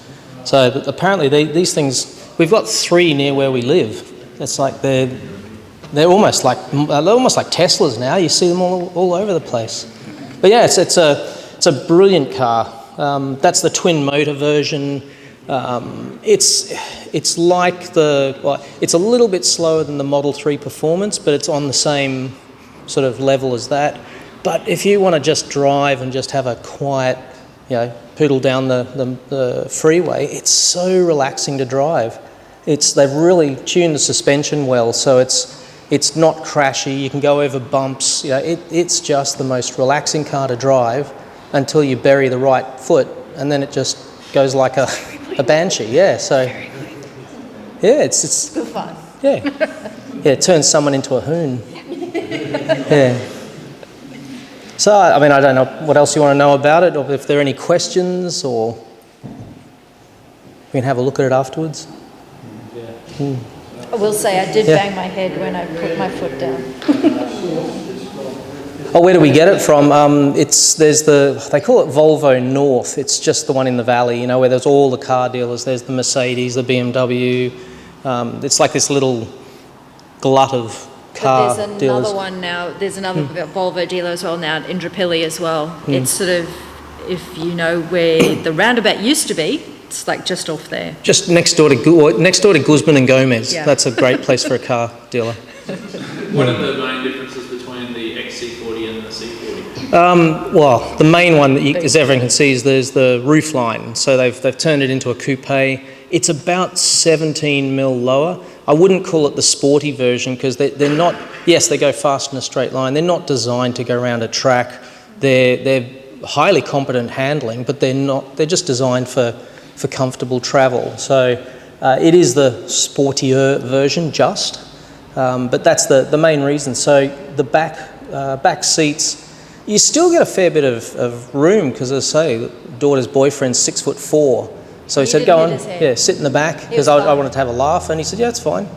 So apparently these things, we've got 3 near where we live. It's like they're almost like Teslas now. You see them all over the place. But yeah, it's a brilliant car. That's the twin motor version. It's like it's a little bit slower than the Model 3 Performance, but it's on the same sort of level as that. But if you want to just drive and just have a quiet, poodle down the freeway, it's so relaxing to drive. They've really tuned the suspension well, so it's not crashy. You can go over bumps. It's just the most relaxing car to drive until you bury the right foot, and then it just goes like a banshee. Yeah, so yeah, it's Good fun. yeah, it turns someone into a hoon. Yeah. So I mean, I don't know what else you want to know about it, or if there are any questions, or we can have a look at it afterwards. I will say I did Yeah. bang my head when I put my foot down. Oh, where do we get it from? They call it Volvo North. It's just the one in the valley, where there's all the car dealers. There's the Mercedes, the BMW. It's like this little glut of car But there's another dealers. one now. There's another Volvo dealer as well now in Indooroopilly as well. It's sort of, if you know where the roundabout used to be, it's like just off there. Just next door to Guzman and Gomez. Yeah. That's a great place for a car dealer. What are the main differences between the XC40 and the C40? Well, the main one, as everyone can see, is there's the roof line. So they've turned it into a coupe. It's about 17 mil lower. I wouldn't call it the sporty version because they're not. Yes, they go fast in a straight line. They're not designed to go around a track. They're highly competent handling, but they're not. They're just designed for comfortable travel. So it is the sportier version, but that's the main reason. So the back seats, you still get a fair bit of room because, as I say, daughter's boyfriend's 6'4", so he said, "Go on, sit in the back," because I wanted to have a laugh, and he said, "Yeah, it's fine."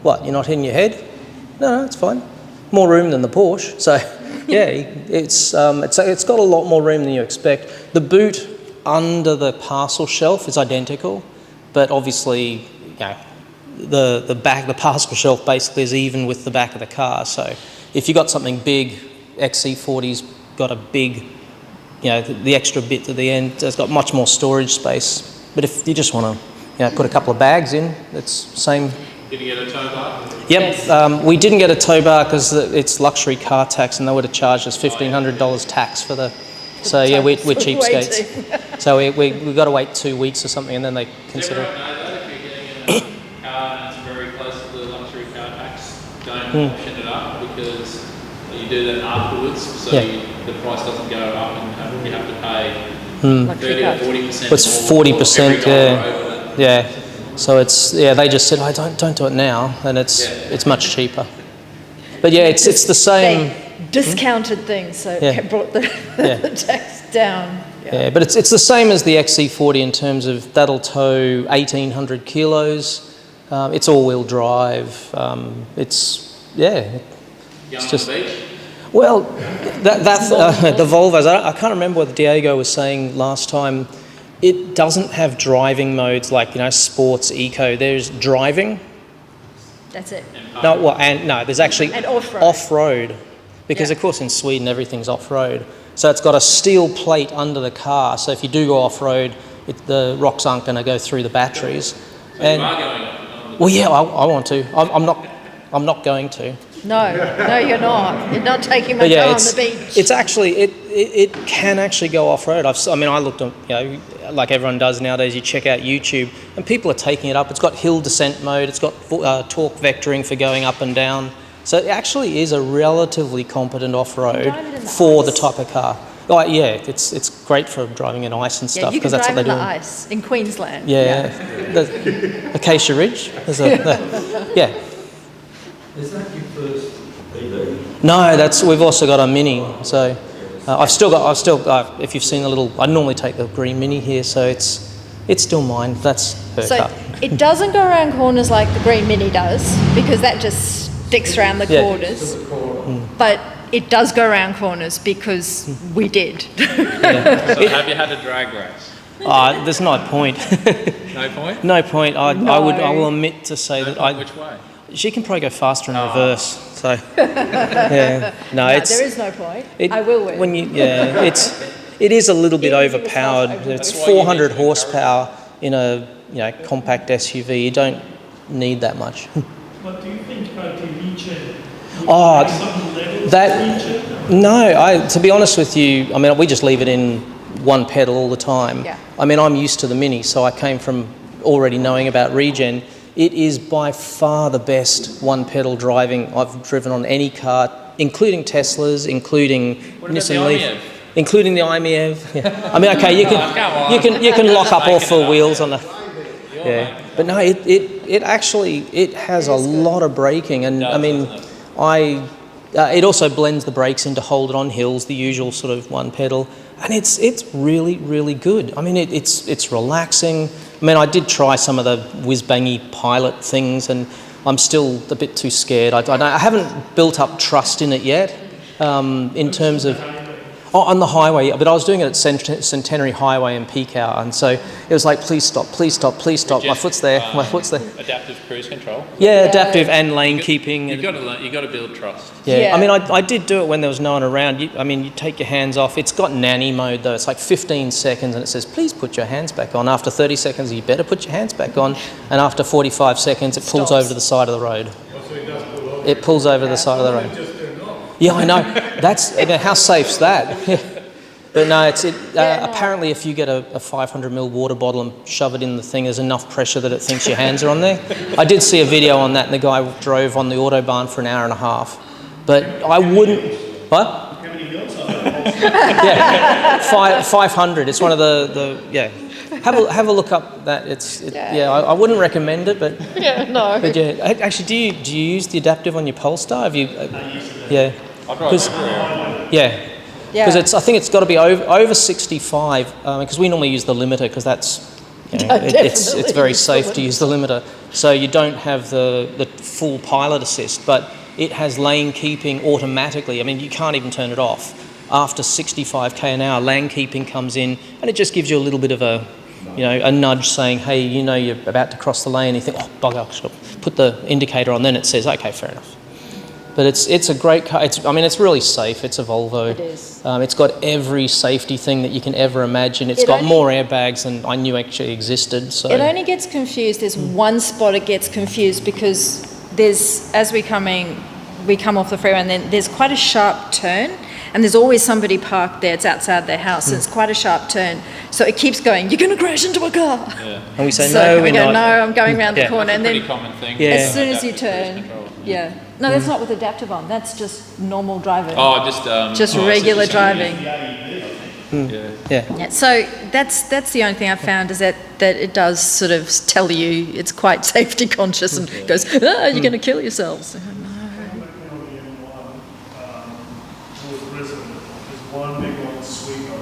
What? You're not hitting your head? No, it's fine. More room than the Porsche. So yeah, it's got a lot more room than you expect. The boot under the parcel shelf is identical, but obviously, the parcel shelf basically is even with the back of the car. So if you got something big, XC40's got a big, the extra bit at the end. It's got much more storage space. But if you just want to, put a couple of bags in, it's same. Did you get a tow bar? Yep, Yes. we didn't get a tow bar because it's luxury car tax, and they would have charged us $1,500 tax for the. So yeah, we're cheapskates. So we got to wait 2 weeks or something, and then they consider. Does everyone know that if you're getting a car and it's very close to the luxury car tax, don't option it up because you do that afterwards, so the price doesn't go up and you have to pay 30 or 40%. It's 40%, yeah. So they just said, don't do it now, and it's much cheaper. But yeah, it's the same. They discounted things, so it brought the tax down. Yeah, but it's the same as the XC40 in terms of that'll tow 1,800 kilos. It's all-wheel drive. It's just. Well, the Volvos. I can't remember what Diego was saying last time. It doesn't have driving modes like sports, eco. There's driving. That's it. No, there's actually and off-road. Off-road, because of course in Sweden everything's off-road. So it's got a steel plate under the car. So if you do go off-road, the rocks aren't going to go through the batteries. So you are going on the well, yeah, I want to. I'm not going to. No, you're not. You're not taking my car on the beach. It's actually it can actually go off road. I looked at like everyone does nowadays. You check out YouTube and people are taking it up. It's got hill descent mode. It's got torque vectoring for going up and down. So it actually is a relatively competent off road for the type of car. Oh yeah, it's great for driving in ice and stuff because that's what they do. You can drive in the ice in Queensland. Yeah, the Acacia Ridge. There's yeah. Is that your first EV? No, we've also got a Mini. So I've still, if you've seen the little, I normally take the green Mini here, so it's still mine. That's her So car. it doesn't go around corners like the green Mini does, because that just sticks around the Yeah. corners. But it does go around corners because we did. So have you had a drag race? There's no point. No point? No point. I will admit to say No that point which way? she can probably go faster in reverse. So yeah, no, it's there is no point. I will win. when you it is a little bit overpowered. It's 400 horsepower in a compact SUV. You don't need that much. What do you think about the regen? Oh, to be honest with you, I mean, we just leave it in one pedal all the time. Yeah. I mean, I'm used to the Mini, so I came from already knowing about regen. It is by far the best one pedal driving I've driven on any car, including Teslas, including Nissan Leaf, including the AEVA. Yeah. I mean, okay, you can lock up all four wheels on the. Yeah, but no, it actually has a lot of braking, and I mean, it also blends the brakes in to hold it on hills, the usual sort of one pedal, and it's really, really good. I mean, it's relaxing. I mean, I did try some of the whiz-bangy pilot things, and I'm still a bit too scared. I haven't built up trust in it yet, in terms of. Oh, on the highway, but I was doing it at Centenary Highway in peak hour, and so it was like, please stop, please stop, please stop. My foot's there, my foot's there. Adaptive cruise control. Yeah, adaptive and lane keeping. You've got to learn. You've got to build trust. Yeah. I mean, I did do it when there was no one around. You take your hands off. It's got nanny mode though. It's like 15 seconds, and it says, please put your hands back on. After 30 seconds, you better put your hands back on, and after 45 seconds, it pulls over to the side of the road. It pulls over to the side of the road. Yeah, I know. How safe's that? But no, apparently if you get a 500ml water bottle and shove it in the thing, there's enough pressure that it thinks your hands are on there. I did see a video on that, and the guy drove on the Autobahn for an hour and a half. But I wouldn't. What? How many wheels are there? Yeah, 500. It's one of the. Have a look up that. I wouldn't recommend it, but. Yeah, no. But yeah, actually, do you use the adaptive on your Polestar? Have you? Yeah. Because I think it's got to be over 65, because we normally use the limiter, because that's it's very safe to use the limiter. So you don't have the full pilot assist, but it has lane keeping automatically. I mean, you can't even turn it off. After 65k an hour, lane keeping comes in, and it just gives you a little bit of a nudge saying, hey, you're about to cross the lane. You think, oh, bugger, I should put the indicator on. Then it says, okay, fair enough. But it's a great car. It's really safe. It's a Volvo. It is. It's got every safety thing that you can ever imagine. It's got more airbags than I knew actually existed. So it only gets confused. There's one spot it gets confused, because as we come off the freeway, and then there's quite a sharp turn, and there's always somebody parked there. It's outside their house, and it's quite a sharp turn. So it keeps going, you're going to crash into a car. Yeah. And we say, no, we're not. No, I'm going around the corner. That's a and pretty then common thing. Yeah. as soon as you turn, No, that's not with adaptive on. That's just normal driving. Oh, just regular driving. Yeah. So that's the only thing I've found, is that it does sort of tell you it's quite safety conscious, and goes, you're going to kill yourselves. There's one big one sweeper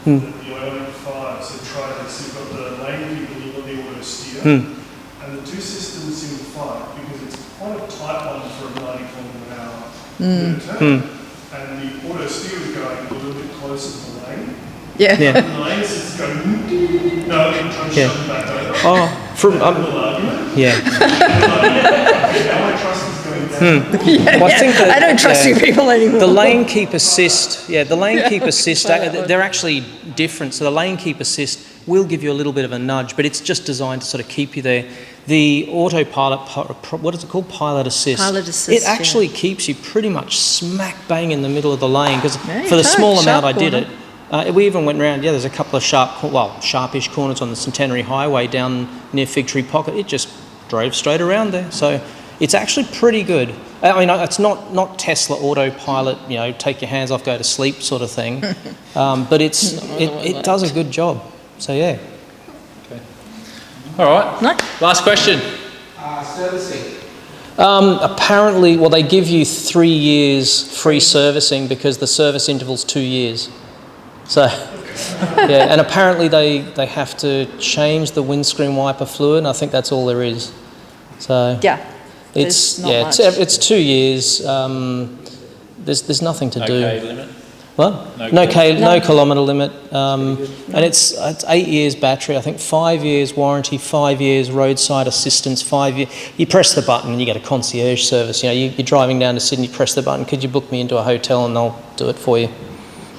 that the Ioniq 5, so try this. You've got the lane keeping, you've got the auto steer, and the two systems seem to fight, because it's quite a tight one for a 90 km/h and the auto steer is going a little bit closer to the lane. Yeah. And the lane is going, no, I'm trying to shove it back over. Oh, from yeah. Now my trust is going down. Well, I think that, I don't trust you people anymore. The lane keep assist, the lane keep assist, they're actually different. So the lane keep assist will give you a little bit of a nudge, but it's just designed to sort of keep you there. The autopilot, what is it called? Pilot assist. Pilot assist. It actually keeps you pretty much smack bang in the middle of the lane, because for the small amount I did it, we even went around. There's a couple of sharpish corners on the Centenary Highway down near Fig Tree Pocket. It just drove straight around there. So it's actually pretty good. I mean, it's not Tesla autopilot, take your hands off, go to sleep sort of thing, but it does a good job. So yeah. All right. No. Last question. Servicing. Apparently, well, they give you 3 years free servicing because the service interval's 2 years. So, yeah, and apparently they have to change the windscreen wiper fluid, and I think that's all there is. So Yeah. it's There's not much. it's 2 years. There's nothing to do. Okay, limit. What? No No kilometre limit. And it's 8 years battery, I think 5 years warranty, 5 years roadside assistance, 5 years. You press the button and you get a concierge service. You know, you're driving down to Sydney, press the button, could you book me into a hotel, and they'll do it for you.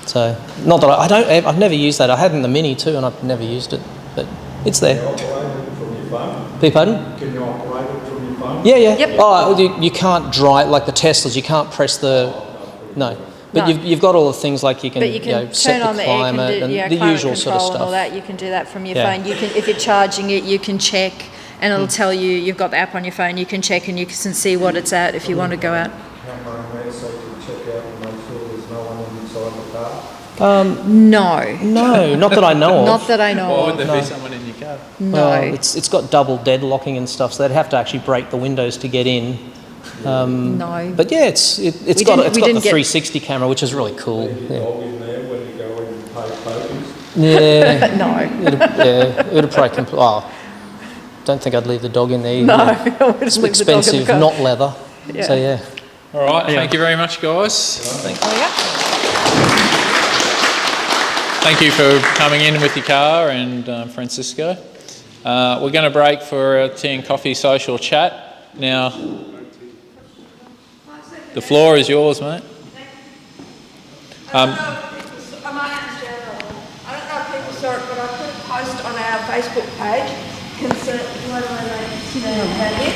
So, not that I've never used that. I had it in the Mini too, and I've never used it, but it's there. Can you operate it from your phone? Beg your pardon? Can you operate it from your phone? Yeah, yeah. Yep. Oh, you can't drive, like the Teslas, you can't press the... No. But No. you've got all the things like you can, But you can set turn on the the air climate and the climate usual sort of control and all stuff. that. You can do that from your Yeah. phone. You can, if you're charging it, you can check, and it'll tell you you've got the app on your phone. You can check and you can see what it's at if you want to go out. So you can check out and make sure there's no one inside the car? No. Not that I know of. Not that I know Why would of. there No. be someone in your car? No. Well, it's got double deadlocking and stuff, so they'd have to actually break the windows to get in. No. But yeah, it's We got the didn't get- 360 camera, which is really cool. Leave your dog in there when you go in and pay pokers? Yeah, No. it would probably don't think I'd leave the dog in there. Either. No. I wouldn't It's leave the dog in the expensive, car. not leather. Yeah. So yeah. All right, thank you very much, guys. Oh, yeah. Thank you for coming in with your car and Francisco. We're going to break for a tea and coffee social chat. Now, the floor is yours, mate. My name's Gerald. I don't know if people saw it, but I put a post on our Facebook page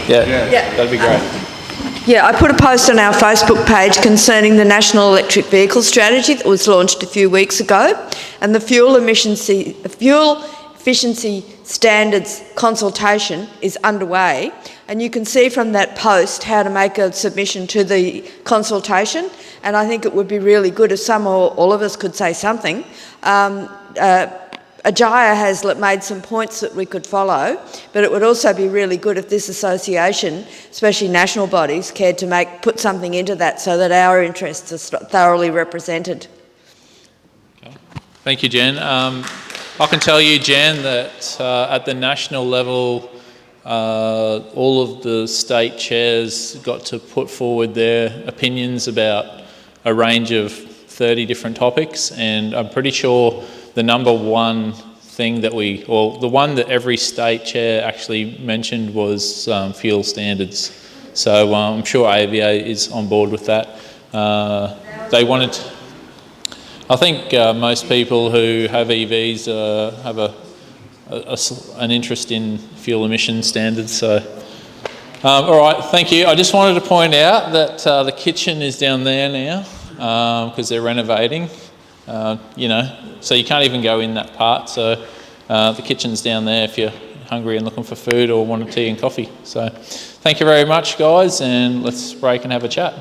That'd be great. Yeah, I put a post on our Facebook page concerning the National Electric Vehicle Strategy that was launched a few weeks ago, and the fuel efficiency standards consultation is underway, and you can see from that post how to make a submission to the consultation, and I think it would be really good if some or all of us could say something. Ajaya has made some points that we could follow, but it would also be really good if this association, especially national bodies, cared to put something into that so that our interests are thoroughly represented. Okay. Thank you, Jen. I can tell you, Jen, that at the national level, all of the state chairs got to put forward their opinions about a range of 30 different topics, and I'm pretty sure the number one thing that the one that every state chair actually mentioned was fuel standards. So I'm sure AEVA is on board with that. They wanted, I think most people who have EVs have an interest in fuel emission standards. So, all right, thank you. I just wanted to point out that the kitchen is down there now because they're renovating. So you can't even go in that part. So the kitchen's down there if you're hungry and looking for food or want a tea and coffee. So thank you very much, guys, and let's break and have a chat.